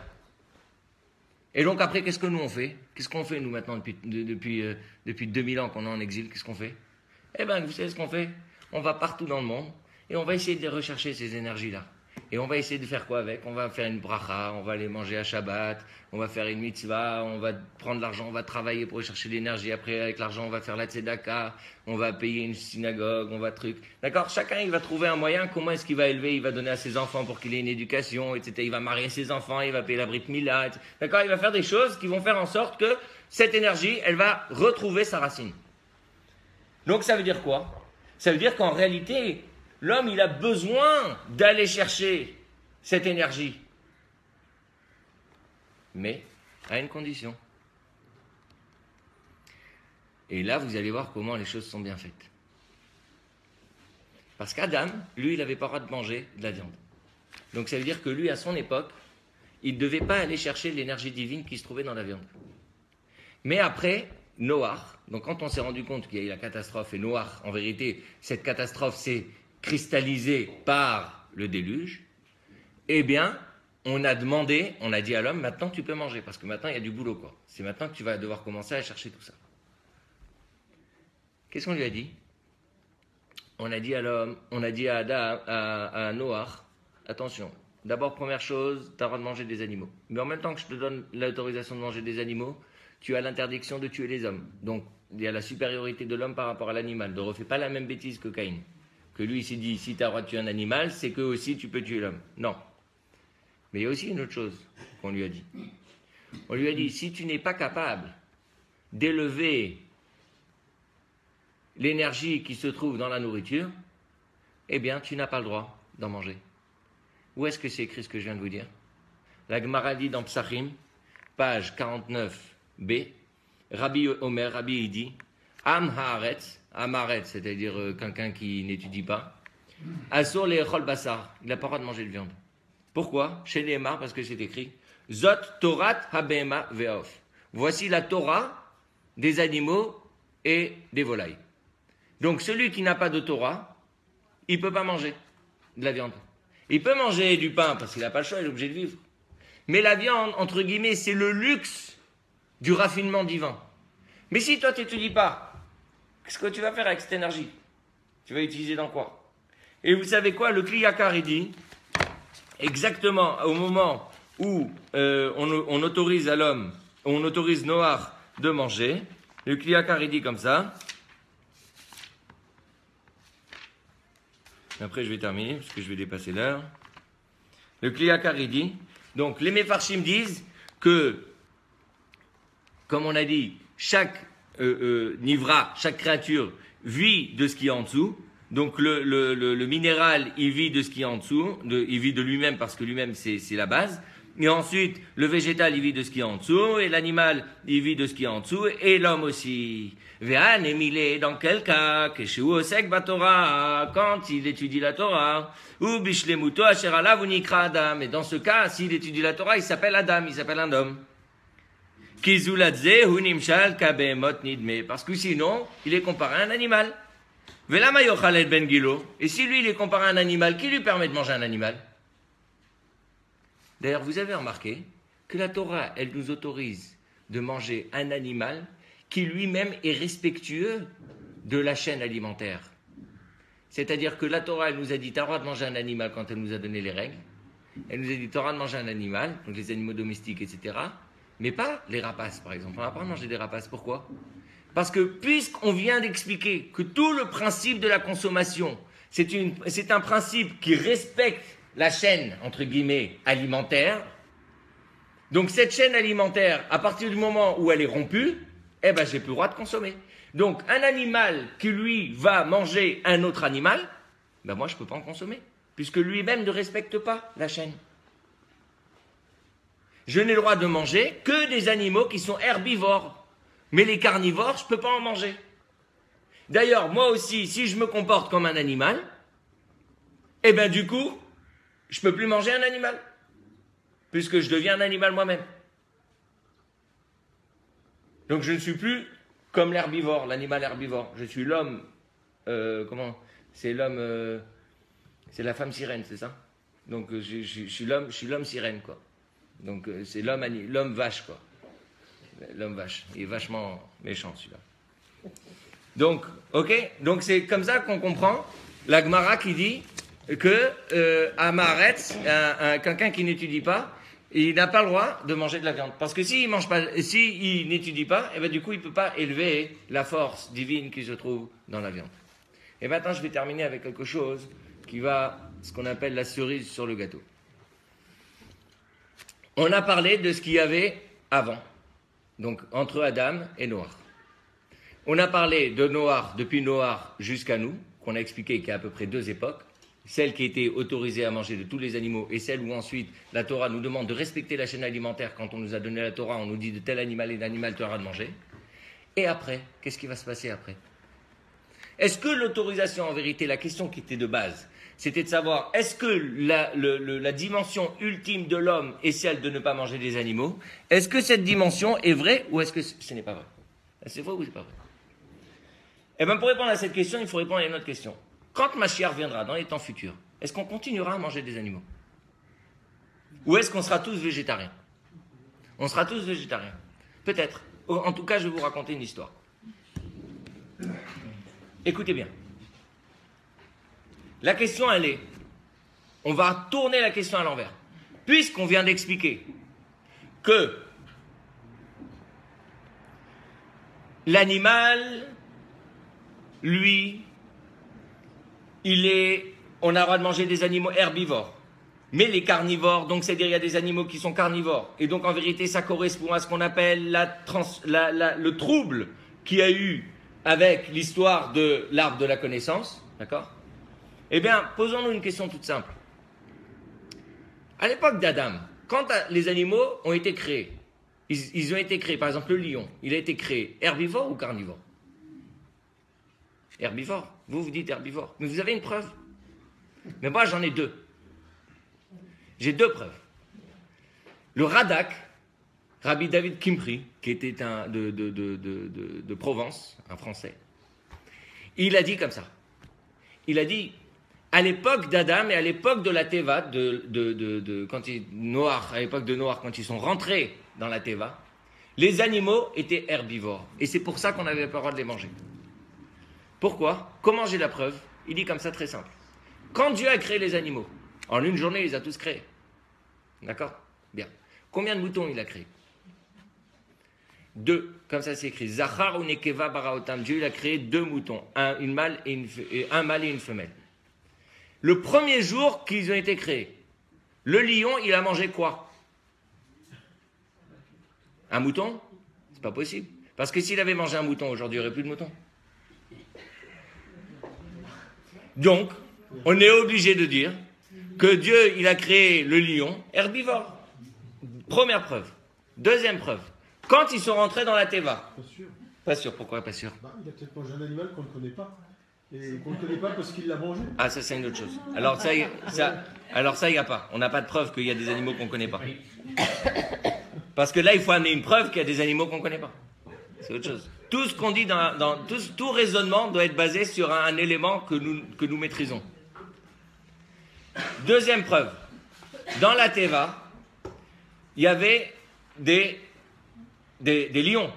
Et donc après, qu'est-ce que nous on fait? Qu'est-ce qu'on fait nous maintenant depuis 2000 ans qu'on est en exil? Qu'est-ce qu'on fait? Eh bien, vous savez ce qu'on fait? On va partout dans le monde et on va essayer de rechercher ces énergies-là. Et on va essayer de faire quoi avec? On va faire une bracha, on va aller manger à Shabbat, on va faire une mitzvah, on va prendre l'argent, on va travailler pour chercher l'énergie. Après, avec l'argent, on va faire la tzedaka, on va payer une synagogue, on va truc. D'accord? Chacun, il va trouver un moyen. Comment est-ce qu'il va élever? Il va donner à ses enfants pour qu'il ait une éducation, etc. Il va marier ses enfants, il va payer la brit mila, etc. D'accord? Il va faire des choses qui vont faire en sorte que cette énergie, elle va retrouver sa racine. Donc, ça veut dire quoi? Ça veut dire qu'en réalité, l'homme, il a besoin d'aller chercher cette énergie. Mais à une condition. Et là, vous allez voir comment les choses sont bien faites. Parce qu'Adam, lui, il n'avait pas le droit de manger de la viande. Donc ça veut dire que lui, à son époque, il ne devait pas aller chercher l'énergie divine qui se trouvait dans la viande. Mais après, Noach, donc quand on s'est rendu compte qu'il y a eu la catastrophe, et Noach, en vérité, cette catastrophe s'est cristallisée par le déluge, eh bien, on a dit à l'homme, maintenant tu peux manger, parce que maintenant il y a du boulot, quoi. C'est maintenant que tu vas devoir commencer à chercher tout ça. Qu'est-ce qu'on lui a dit? On a dit à l'homme, on a dit à Adam, à Noach, attention, d'abord première chose, tu as le droit de manger des animaux. Mais en même temps que je te donne l'autorisation de manger des animaux, tu as l'interdiction de tuer les hommes. Donc, il y a la supériorité de l'homme par rapport à l'animal. Ne refais pas la même bêtise que Caïn. Que lui, il s'est dit, si tu as le droit de tuer un animal, c'est que aussi tu peux tuer l'homme. Non. Mais il y a aussi une autre chose qu'on lui a dit. On lui a dit, si tu n'es pas capable d'élever l'énergie qui se trouve dans la nourriture, eh bien, tu n'as pas le droit d'en manger. Où est-ce que c'est écrit ce que je viens de vous dire? La Gemara dit dans Psachim, page 49b, Rabbi Omer, Rabbi il dit, Am haaretz, c'est-à-dire quelqu'un qui n'étudie pas, Asur le echol basar, il n'a pas le droit de manger de viande. Pourquoi? Chez les Emar, parce que c'est écrit Zot Torat Habema Veof. Voici la Torah des animaux et des volailles. Donc celui qui n'a pas de Torah, il ne peut pas manger de la viande. Il peut manger du pain parce qu'il n'a pas le choix, il est obligé de vivre. Mais la viande, entre guillemets, c'est le luxe du raffinement divin. Mais si toi, tu n'étudies pas, qu'est-ce que tu vas faire avec cette énergie? Tu vas utiliser dans quoi? Et vous savez quoi? Le Kli Yakar, il dit, exactement au moment où on autorise à l'homme, on autorise Noach de manger, le Kli Yakar, il dit comme ça. Après, je vais terminer, parce que je vais dépasser l'heure. Le Kli Yakar, il dit, donc les Mefarshim disent que, comme on a dit, chaque nivra, chaque créature vit de ce qui est en dessous. Donc le minéral, il vit de ce qui est en dessous, il vit de lui-même parce que lui-même c'est la base. Et ensuite, le végétal, il vit de ce qui est en dessous, et l'animal, il vit de ce qui est en dessous, et l'homme aussi. Ve'an emilé, dans quel cas, keshu osek batora, quand il étudie la Torah, ou bishlemuto asher alav unikra Adam. Et dans ce cas, s'il étudie la Torah, il s'appelle Adam, il s'appelle un homme. Kizuladze hu nimshal kabehemot nidme. Parce que sinon, il est comparé à un animal. Ve'lama yochal ben gilo. Et si lui, il est comparé à un animal, qui lui permet de manger un animal? D'ailleurs, vous avez remarqué que la Torah, elle nous autorise de manger un animal qui lui-même est respectueux de la chaîne alimentaire. C'est-à-dire que la Torah, elle nous a dit, tu as le droit de manger un animal quand elle nous a donné les règles. Elle nous a dit, tu as le droit de manger un animal, donc les animaux domestiques, etc. Mais pas les rapaces, par exemple. On n'a pas le droit de manger des rapaces. Pourquoi? Parce que puisqu'on vient d'expliquer que tout le principe de la consommation, c'est un principe qui respecte la chaîne, entre guillemets, alimentaire. Donc cette chaîne alimentaire, à partir du moment où elle est rompue, eh ben j'ai plus le droit de consommer. Donc un animal qui lui va manger un autre animal, ben moi je ne peux pas en consommer, puisque lui-même ne respecte pas la chaîne. Je n'ai le droit de manger que des animaux qui sont herbivores. Mais les carnivores, je ne peux pas en manger. D'ailleurs, moi aussi, si je me comporte comme un animal, eh bien du coup, je ne peux plus manger un animal, puisque je deviens un animal moi-même. Donc je ne suis plus comme l'herbivore, l'animal herbivore. Je suis l'homme, c'est l'homme, c'est la femme sirène, c'est ça? Donc je suis l'homme sirène, quoi. Donc c'est l'homme vache, quoi. L'homme vache, il est vachement méchant, celui-là. Donc, ok, donc c'est comme ça qu'on comprend la Gemara qui dit que Amaretz, quelqu'un qui n'étudie pas, il n'a pas le droit de manger de la viande. Parce que s'il n'étudie pas, et ben du coup, il ne peut pas élever la force divine qui se trouve dans la viande. Et maintenant, je vais terminer avec quelque chose qui va, ce qu'on appelle la cerise sur le gâteau. On a parlé de ce qu'il y avait avant, donc entre Adam et Noach. On a parlé de Noach, depuis Noach jusqu'à nous, qu'on a expliqué qu'il y a à peu près 2 époques. Celle qui était autorisée à manger de tous les animaux et celle où ensuite la Torah nous demande de respecter la chaîne alimentaire. Quand on nous a donné la Torah, on nous dit de tel animal et d'animal tu auras de manger. Et après, qu'est-ce qui va se passer après? Est-ce que l'autorisation, en vérité, la question qui était de base, c'était de savoir est-ce que la dimension ultime de l'homme est celle de ne pas manger des animaux? Est-ce que cette dimension est vraie ou est-ce que ce n'est pas vrai? C'est vrai ou c'est pas vrai? Eh bien, pour répondre à cette question, il faut répondre à une autre question. Quand Mashiach viendra dans les temps futurs, est-ce qu'on continuera à manger des animaux? Ou est-ce qu'on sera tous végétariens? On sera tous végétariens. Peut-être. En tout cas, je vais vous raconter une histoire. Écoutez bien. La question, elle est, on va tourner la question à l'envers. Puisqu'on vient d'expliquer que l'animal, lui, on a le droit de manger des animaux herbivores. Mais les carnivores, donc c'est-à-dire il y a des animaux qui sont carnivores. Et donc en vérité, ça correspond à ce qu'on appelle le trouble qu'il y a eu avec l'histoire de l'arbre de la connaissance. D'accord? Eh bien, posons-nous une question toute simple. À l'époque d'Adam, quand les animaux ont été créés, ils ont été créés, par exemple le lion, il a été créé herbivore ou carnivore? Herbivore. Vous dites herbivore. Mais vous avez une preuve? Mais moi, j'en ai 2. J'ai deux preuves. Le Radak, Rabbi David Kimpri, qui était de Provence, un Français, il a dit comme ça. Il a dit, à l'époque d'Adam et à l'époque de la Teva, à l'époque de Noach, quand ils sont rentrés dans la Teva, les animaux étaient herbivores. Et c'est pour ça qu'on n'avait pas le droit de les manger. Pourquoi? Comment j'ai la preuve? Il dit comme ça, très simple. Quand Dieu a créé les animaux, en une journée, il les a tous créés. D'accord? Bien. Combien de moutons il a créé? 2. Comme ça c'est écrit. Zachar ou nekeva baraotam. Dieu il a créé 2 moutons. Un mâle et une femelle. Le premier jour qu'ils ont été créés, le lion, il a mangé quoi? Un mouton? C'est pas possible. Parce que s'il avait mangé un mouton, aujourd'hui, il n'y aurait plus de moutons. Donc, on est obligé de dire que Dieu, il a créé le lion herbivore. Première preuve. Deuxième preuve. Quand ils sont rentrés dans la Teva. Pas sûr. Pas sûr. Pourquoi pas sûr? Il a peut-être mangé un animal qu'on ne connaît pas. Et qu'on ne connaît pas parce qu'il l'a mangé. Ah, ça c'est une autre chose. Alors ça, il n'y a pas. On n'a pas de preuve qu'il y a des animaux qu'on ne connaît pas. Parce que là, il faut amener une preuve qu'il y a des animaux qu'on ne connaît pas. C'est autre chose. Tout ce qu'on dit tout raisonnement doit être basé sur un élément que nous maîtrisons. Deuxième preuve. Dans la Teva, il y avait des lions.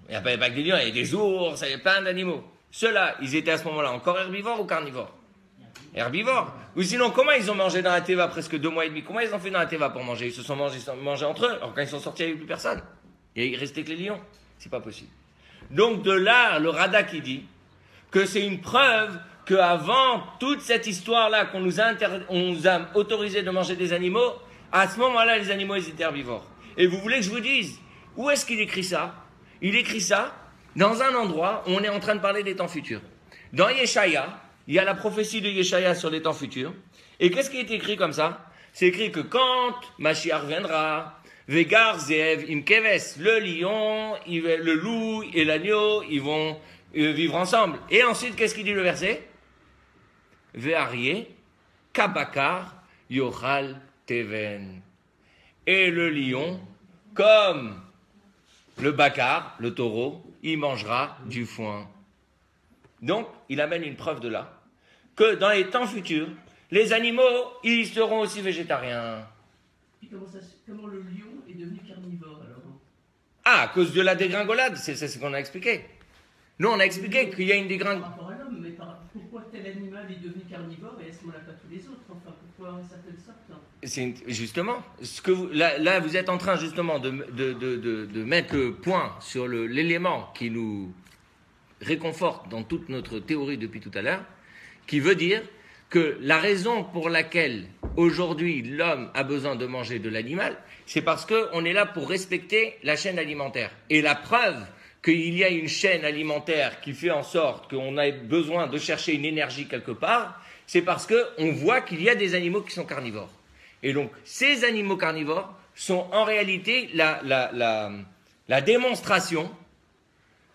Il n'y avait pas que des lions, il y avait des ours, il y avait plein d'animaux. Ceux-là, ils étaient à ce moment-là encore herbivores ou carnivores? Herbivores. Ou sinon, comment ils ont mangé dans la Teva presque 2 mois et demi? Comment ils ont fait dans la Teva pour manger? Ils se sont mangés entre eux. Alors quand ils sont sortis, il n'y avait plus personne. Et il restait que les lions. C'est pas possible. Donc de là, le Rada qui dit que c'est une preuve qu'avant toute cette histoire-là qu'on nous a autorisé de manger des animaux, à ce moment-là, les animaux, ils étaient herbivores. Et vous voulez que je vous dise, où est-ce qu'il écrit ça? Il écrit ça dans un endroit où on est en train de parler des temps futurs. Dans Yeshaya, il y a la prophétie de Yeshaya sur les temps futurs. Et qu'est-ce qui est écrit comme ça? C'est écrit que quand Mashiach viendra, Vegar Zev Imkeves, le lion, le loup et l'agneau, ils vont vivre ensemble. Et ensuite, qu'est-ce qu'il dit le verset? Ve'aryeh kabakar yochal teven. Et le lion, comme le bakar, le taureau, il mangera du foin. Donc, il amène une preuve de là, que dans les temps futurs, les animaux, ils seront aussi végétariens. Puis comment le lion est devenu carnivore alors? Ah, à cause de la dégringolade, c'est ce qu'on a expliqué. Nous, on a expliqué qu'il y a une dégringolade. Par rapport à l'homme, mais pourquoi tel animal est devenu carnivore et à ce moment-là pas tous les autres? Enfin, pourquoi en certaine sorte? Justement, là, vous êtes en train justement de mettre le point sur l'élément qui nous réconforte dans toute notre théorie depuis tout à l'heure, qui veut dire que la raison pour laquelle aujourd'hui l'homme a besoin de manger de l'animal, c'est parce qu'on est là pour respecter la chaîne alimentaire. Et la preuve qu'il y a une chaîne alimentaire qui fait en sorte qu'on a besoin de chercher une énergie quelque part, c'est parce qu'on voit qu'il y a des animaux qui sont carnivores. Et donc, ces animaux carnivores sont en réalité la démonstration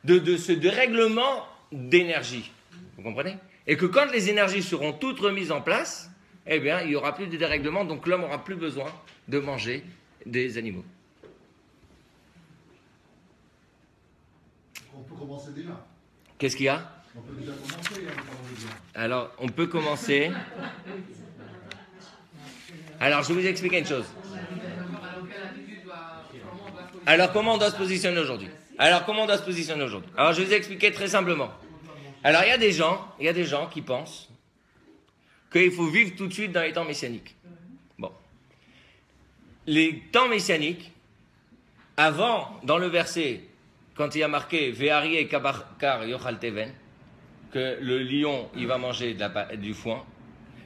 de ce dérèglement d'énergie. Vous comprenez? Et que quand les énergies seront toutes remises en place, eh bien, il n'y aura plus de dérèglement, donc l'homme n'aura plus besoin de manger des animaux. On peut commencer déjà. Qu'est-ce qu'il y a? On peut déjà commencer. Alors, on peut commencer. Alors, je vais vous expliquer une chose. Alors, comment on doit se positionner aujourd'hui? Alors, je vais vous expliquer très simplement. Alors, il y a des gens qui pensent qu'il faut vivre tout de suite dans les temps messianiques. Bon. Les temps messianiques, avant, dans le verset, quand il y a marqué « Ve'aryeh kabakar yochal teven », que le lion, il va manger du foin,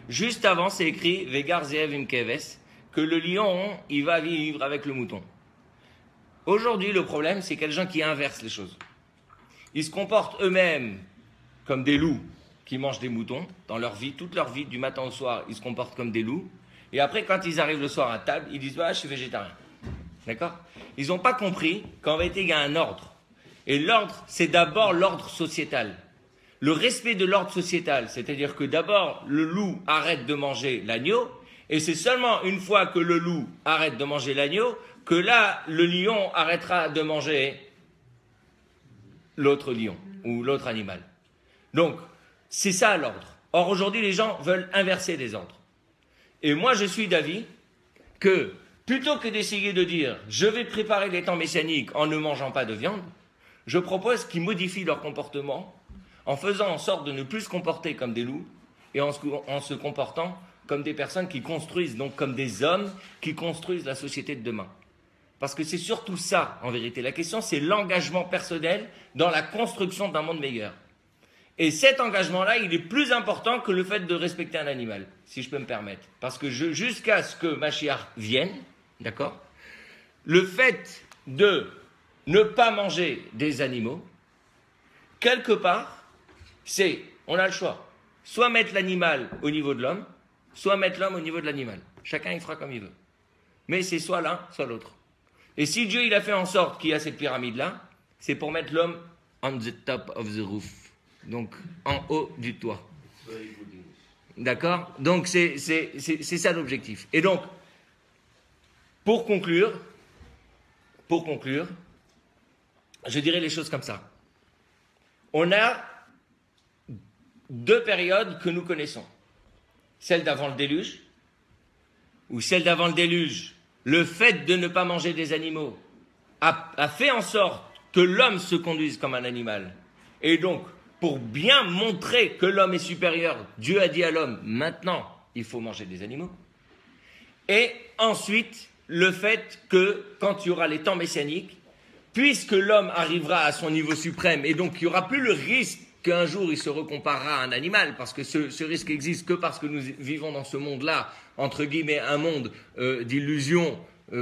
juste avant, c'est écrit « Vegar zeev imkeves », que le lion, il va vivre avec le mouton. Aujourd'hui, le problème, c'est qu'il y a des gens qui inversent les choses. Ils se comportent eux-mêmes comme des loups qui mangent des moutons dans leur vie, toute leur vie, du matin au soir, ils se comportent comme des loups. Et après, quand ils arrivent le soir à table, ils disent « Ah, je suis végétarien ». D'accord? Ils n'ont pas compris qu'en vérité, il y a un ordre. Et l'ordre, c'est d'abord l'ordre sociétal. Le respect de l'ordre sociétal, c'est-à-dire que d'abord, le loup arrête de manger l'agneau, Et c'est seulement une fois que le loup arrête de manger l'agneau que là, le lion arrêtera de manger l'autre lion ou l'autre animal. Donc, c'est ça l'ordre. Or, aujourd'hui, les gens veulent inverser les ordres. Et moi, je suis d'avis que, plutôt que d'essayer de dire « je vais préparer les temps messianiques en ne mangeant pas de viande », je propose qu'ils modifient leur comportement en faisant en sorte de ne plus se comporter comme des loups et en se comportant comme des personnes qui construisent, donc comme des hommes qui construisent la société de demain. Parce que c'est surtout ça, en vérité. La question, c'est l'engagement personnel dans la construction d'un monde meilleur. Et cet engagement-là, il est plus important que le fait de respecter un animal, si je peux me permettre. Parce que jusqu'à ce que Mashiach vienne, d'accord, le fait de ne pas manger des animaux, quelque part, on a le choix. Soit mettre l'animal au niveau de l'homme, soit mettre l'homme au niveau de l'animal. Chacun, il fera comme il veut. Mais c'est soit l'un, soit l'autre. Et si Dieu, il a fait en sorte qu'il y a cette pyramide-là, c'est pour mettre l'homme on the top of the roof. Donc, en haut du toit. D'accord? Donc, c'est ça l'objectif. Et donc, pour conclure, je dirais les choses comme ça. On a deux périodes que nous connaissons. Celle d'avant le déluge, ou celle d'avant le déluge, le fait de ne pas manger des animaux a fait en sorte que l'homme se conduise comme un animal. Et donc, pour bien montrer que l'homme est supérieur, Dieu a dit à l'homme, maintenant, il faut manger des animaux. Et ensuite, le fait que, quand il y aura les temps messianiques, puisque l'homme arrivera à son niveau suprême, et donc il n'y aura plus le risque qu'un jour il se recomparera à un animal, parce que ce risque existe que parce que nous vivons dans ce monde-là, entre guillemets, un monde d'illusions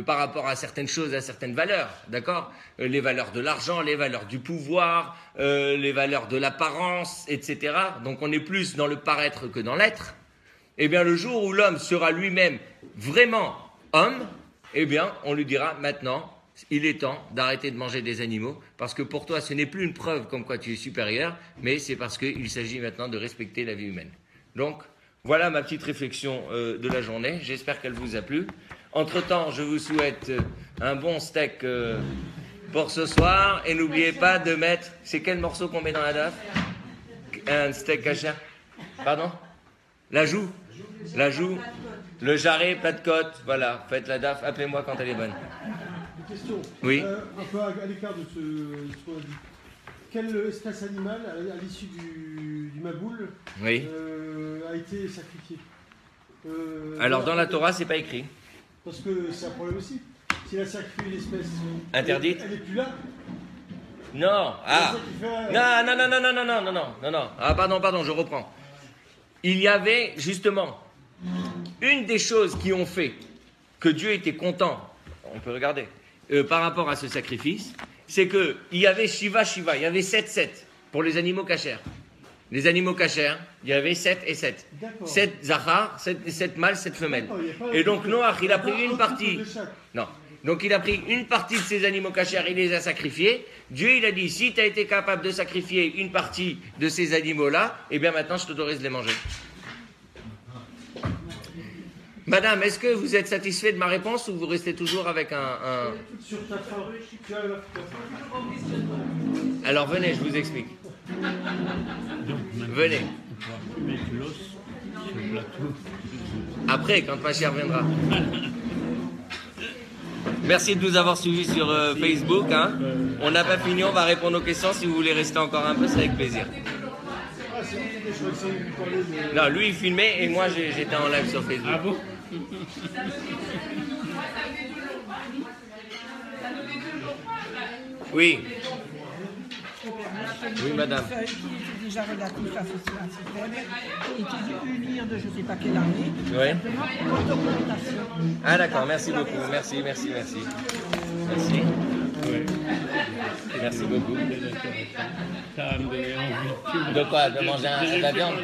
par rapport à certaines choses, à certaines valeurs, d'accord, les valeurs de l'argent, les valeurs du pouvoir, les valeurs de l'apparence, etc. Donc on est plus dans le paraître que dans l'être. Eh bien le jour où l'homme sera lui-même vraiment homme, eh bien on lui dira maintenant, il est temps d'arrêter de manger des animaux, parce que pour toi ce n'est plus une preuve comme quoi tu es supérieur, mais c'est parce qu'il s'agit maintenant de respecter la vie humaine. Donc voilà ma petite réflexion de la journée, j'espère qu'elle vous a plu. Entre-temps, je vous souhaite un bon steak pour ce soir. Et n'oubliez pas de mettre... C'est quel morceau qu'on met dans la daf? Un steak cachère. Pardon? La joue. La joue. Le jarret, plat de côte. Voilà, faites la daf. Appelez-moi quand elle est bonne. Une question. Oui. Un peu à l'écart de ce qu'on a dit. Quelle espèce animale, à l'issue du Maboul, Oui. a été sacrifiée? Alors, dans la Torah, c'est pas écrit. Parce que c'est un problème aussi. S'il a sacrifié une espèce interdite, elle n'est plus là. Non. Ah. Non. Ah, pardon, je reprends. Il y avait justement une des choses qui ont fait que Dieu était content, on peut regarder, par rapport à ce sacrifice, c'est qu'il y avait Shiva, il y avait 7 pour les animaux cachers. Les animaux cachers, il y avait 7 et 7. 7 zachar, 7 mâles, 7 femelles. Et donc Noach, il a pris une partie. Non. Donc il a pris une partie de ces animaux cachers, il les a sacrifiés. Dieu, il a dit, si tu as été capable de sacrifier une partie de ces animaux-là, eh bien maintenant je t'autorise de les manger. Madame, est-ce que vous êtes satisfait de ma réponse ou vous restez toujours avec un... Sur ta fin, Alors venez, je vous explique. Venez. Après, quand Mashiach reviendra. Merci de nous avoir suivis sur Facebook. Hein. On n'a pas fini, on va répondre aux questions. Si vous voulez rester encore un peu, c'est avec plaisir. Non, lui il filmait et moi j'étais en live sur Facebook. Ah bon? Oui. Oui, madame. Qui était déjà relatif à ce et qui dut unir de je ne sais pas quelle année. Oui. Simplement pour documentation. Ah d'accord, merci beaucoup. Merci. Merci. Oui. Merci beaucoup. Ça va me donner envie. De quoi? De manger de la viande?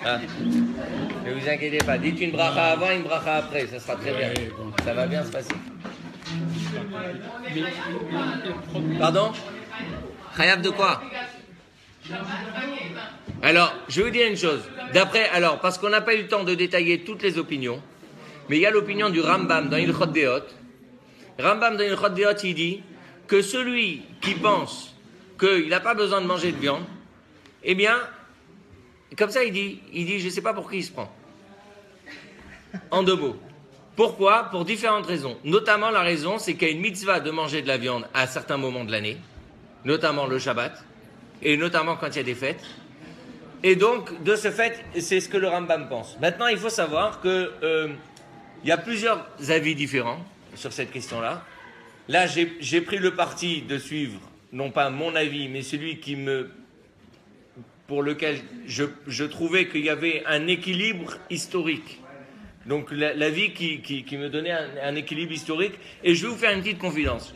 Ah. Ne vous inquiétez pas. Dites une bracha avant, une bracha après. Ça sera très bien. Ça va bien se passer. Pardon? Chayav de quoi? Alors, je vais vous dire une chose. Parce qu'on n'a pas eu le temps de détailler toutes les opinions, Mais il y a l'opinion du Rambam dans Ilchot Deot. Rambam dans Ilchot Deot, il dit que celui qui pense qu'il n'a pas besoin de manger de viande, eh bien, comme ça il dit, je ne sais pas pour qui il se prend. En 2 mots. Pourquoi? Pour différentes raisons. Notamment la raison, c'est qu'il y a une mitzvah de manger de la viande à certains moments de l'année, notamment le Shabbat, et notamment quand il y a des fêtes. Et donc, de ce fait, c'est ce que le Rambam pense. Maintenant, il faut savoir que il y a plusieurs avis différents sur cette question-là. Là, j'ai pris le parti de suivre, non pas mon avis, mais celui pour lequel je trouvais qu'il y avait un équilibre historique. Donc, l'avis qui me donnait un équilibre historique. Et je vais vous faire une petite confidence.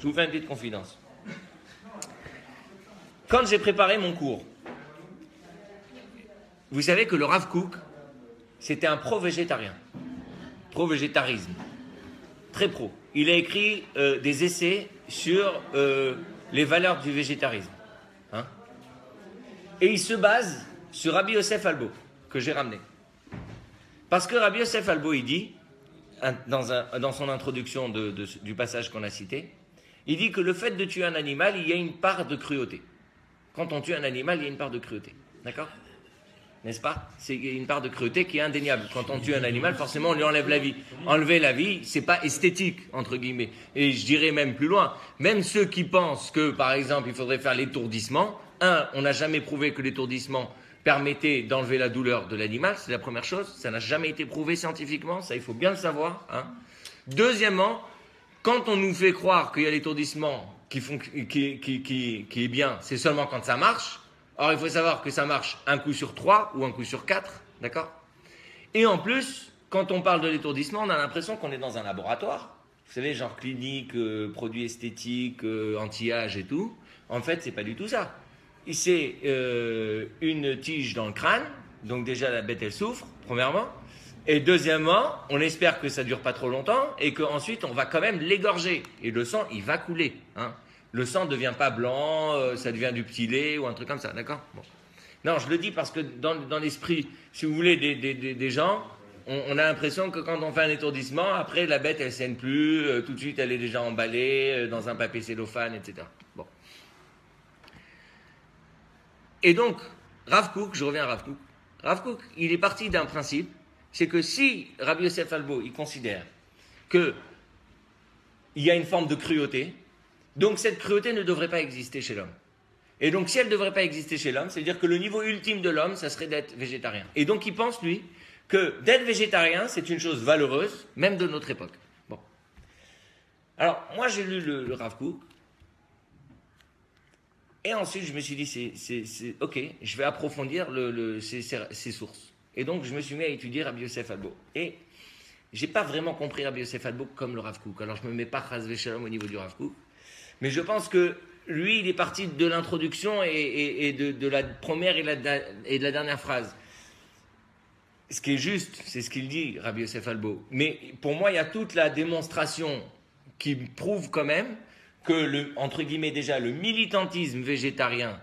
Quand j'ai préparé mon cours, vous savez que le Rav Kook, c'était un pro-végétarien, pro-végétarisme, très pro. Il a écrit des essais sur les valeurs du végétarisme. Hein, et il se base sur Rabbi Yosef Albo, que j'ai ramené. Parce que Rabbi Yosef Albo, il dit, dans son introduction du passage qu'on a cité, il dit que le fait de tuer un animal, il y a une part de cruauté. Quand on tue un animal, il y a une part de cruauté. D'accord ? N'est-ce pas? C'est une part de cruauté qui est indéniable. Quand on tue un animal, forcément, on lui enlève la vie. Enlever la vie, c'est pas esthétique, entre guillemets. Et je dirais même plus loin. Même ceux qui pensent que, par exemple, il faudrait faire l'étourdissement. On n'a jamais prouvé que l'étourdissement permettait d'enlever la douleur de l'animal. C'est la première chose. Ça n'a jamais été prouvé scientifiquement. Ça, il faut bien le savoir. Hein. Deuxièmement, quand on nous fait croire qu'il y a l'étourdissement qui est bien, c'est seulement quand ça marche. Or, il faut savoir que ça marche un coup sur 3 ou un coup sur 4, d'accord? Et en plus, quand on parle de l'étourdissement, on a l'impression qu'on est dans un laboratoire. Vous savez, genre clinique, produits esthétiques, anti-âge et tout. En fait, c'est pas du tout ça. C'est une tige dans le crâne, donc déjà la bête, elle souffre, premièrement. Et deuxièmement, on espère que ça dure pas trop longtemps et qu'ensuite, on va quand même l'égorger. Et le sang, il va couler, hein. Le sang ne devient pas blanc, ça devient du petit lait ou un truc comme ça, d'accord? Bon. Non, je le dis parce que dans l'esprit, si vous voulez, des gens, on a l'impression que quand on fait un étourdissement, après la bête, elle saigne plus, tout de suite, elle est déjà emballée dans un papier cellophane, etc. Bon. Et donc, Rav Kook, je reviens à Rav Kook. Rav Kook, il est parti d'un principe, c'est que si Rabbi Yosef Albo, il considère qu'il y a une forme de cruauté, donc cette cruauté ne devrait pas exister chez l'homme. Et donc si elle ne devrait pas exister chez l'homme, c'est-à-dire que le niveau ultime de l'homme, ça serait d'être végétarien. Et donc il pense, lui, que d'être végétarien, c'est une chose valeureuse, même de notre époque. Bon. Alors, moi j'ai lu le Rav Kook, et ensuite je me suis dit, ok, je vais approfondir ces sources. Et donc je me suis mis à étudier Rabbi Yosef Albo. Et je n'ai pas vraiment compris Rabbi Yosef Albo comme le Rav Kook. Alors je ne me mets pas Chas v'Shalom au niveau du Rav Kook. Mais je pense que lui, il est parti de l'introduction et de la première et de la dernière phrase. Ce qui est juste, c'est ce qu'il dit, Rabbi Yosef Albo. Mais pour moi, il y a toute la démonstration qui prouve quand même que, entre guillemets déjà, le militantisme végétarien,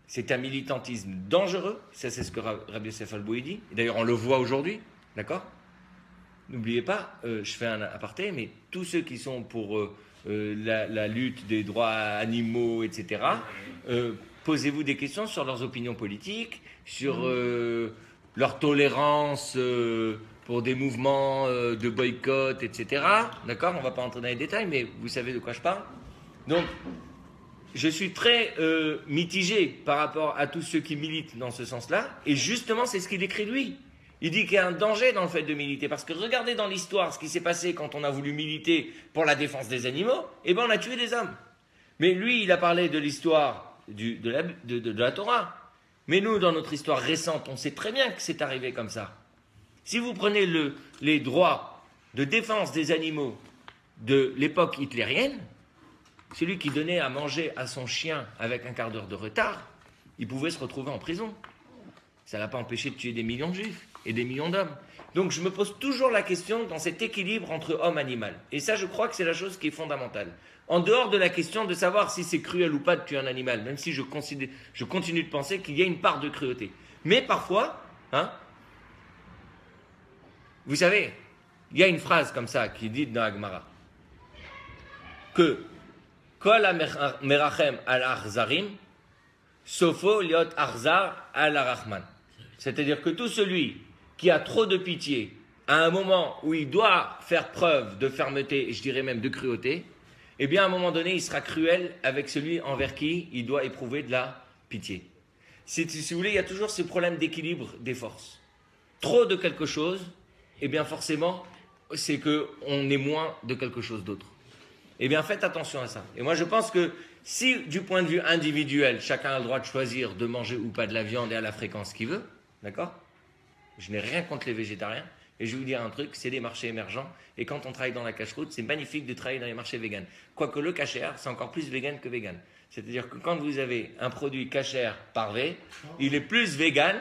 c'est un militantisme dangereux. Ça, c'est ce que Rabbi Yosef Albo dit. Et d'ailleurs, on le voit aujourd'hui, d'accord? N'oubliez pas, je fais un aparté, mais tous ceux qui sont pour la lutte des droits animaux, etc., posez-vous des questions sur leurs opinions politiques, sur leur tolérance pour des mouvements de boycott, etc. D'accord? On ne va pas entrer dans les détails, mais vous savez de quoi je parle. Donc, je suis très mitigé par rapport à tous ceux qui militent dans ce sens-là, et justement, c'est ce qu'il écrit lui. Il dit qu'il y a un danger dans le fait de militer, parce que regardez dans l'histoire ce qui s'est passé quand on a voulu militer pour la défense des animaux, eh bien on a tué des hommes. Mais lui, il a parlé de l'histoire de la Torah. Mais nous, dans notre histoire récente, on sait très bien que c'est arrivé comme ça. Si vous prenez les droits de défense des animaux de l'époque hitlérienne, celui qui donnait à manger à son chien avec un quart d'heure de retard, il pouvait se retrouver en prison. Ça ne l'a pas empêché de tuer des millions de juifs et des millions d'hommes. Donc je me pose toujours la question dans cet équilibre entre homme et animal. Et ça, je crois que c'est la chose qui est fondamentale. En dehors de la question de savoir si c'est cruel ou pas de tuer un animal, même si je continue de penser qu'il y a une part de cruauté. Mais parfois, hein, vous savez, il y a une phrase comme ça qui est dite dans la Gemara que Kol merachem al achzarim, sofo liot achzar al arachman. C'est-à-dire que tout celui qui a trop de pitié à un moment où il doit faire preuve de fermeté, et je dirais même de cruauté, eh bien à un moment donné, il sera cruel avec celui envers qui il doit éprouver de la pitié. Si vous voulez, il y a toujours ce problème d'équilibre des forces. Trop de quelque chose, eh bien forcément, c'est qu'on est moins de quelque chose d'autre. Eh bien faites attention à ça. Et moi je pense que si du point de vue individuel, chacun a le droit de choisir de manger ou pas de la viande et à la fréquence qu'il veut, d'accord ? Je n'ai rien contre les végétariens. Et je vais vous dire un truc, c'est des marchés émergents. Et quand on travaille dans la cache-route, c'est magnifique de travailler dans les marchés véganes. Quoique le kasher, c'est encore plus vegan que vegan. C'est-à-dire que quand vous avez un produit kasher parvé, il est plus vegan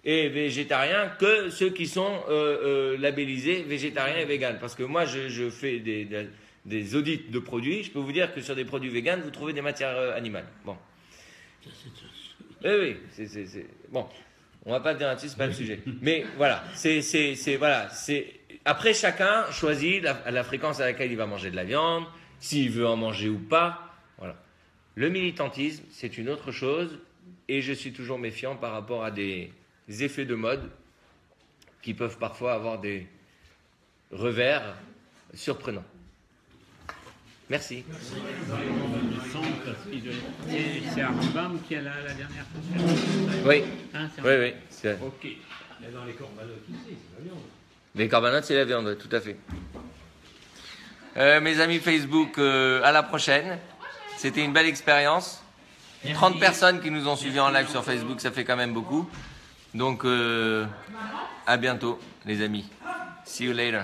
et végétarien que ceux qui sont labellisés végétariens et vegan. Parce que moi, je fais des audits de produits. Je peux vous dire que sur des produits véganes, vous trouvez des matières animales. Bon. Oui, c'est... Bon. On va pas dire là-dessus, c'est pas le sujet. Mais voilà, après chacun choisit la fréquence à laquelle il va manger de la viande, s'il veut en manger ou pas. Voilà. Le militantisme, c'est une autre chose, et je suis toujours méfiant par rapport à des effets de mode qui peuvent parfois avoir des revers surprenants. Merci. C'est Rambam qui est là la dernière fois. Oui. Hein, Oui. Ok. Mais dans les corbanotes ici, c'est la viande. Les corbanotes, c'est la viande, tout à fait. Mes amis Facebook, à la prochaine. C'était une belle expérience. 30 personnes qui nous ont suivis en live sur Facebook, ça fait quand même beaucoup. Donc, à bientôt, les amis. See you later.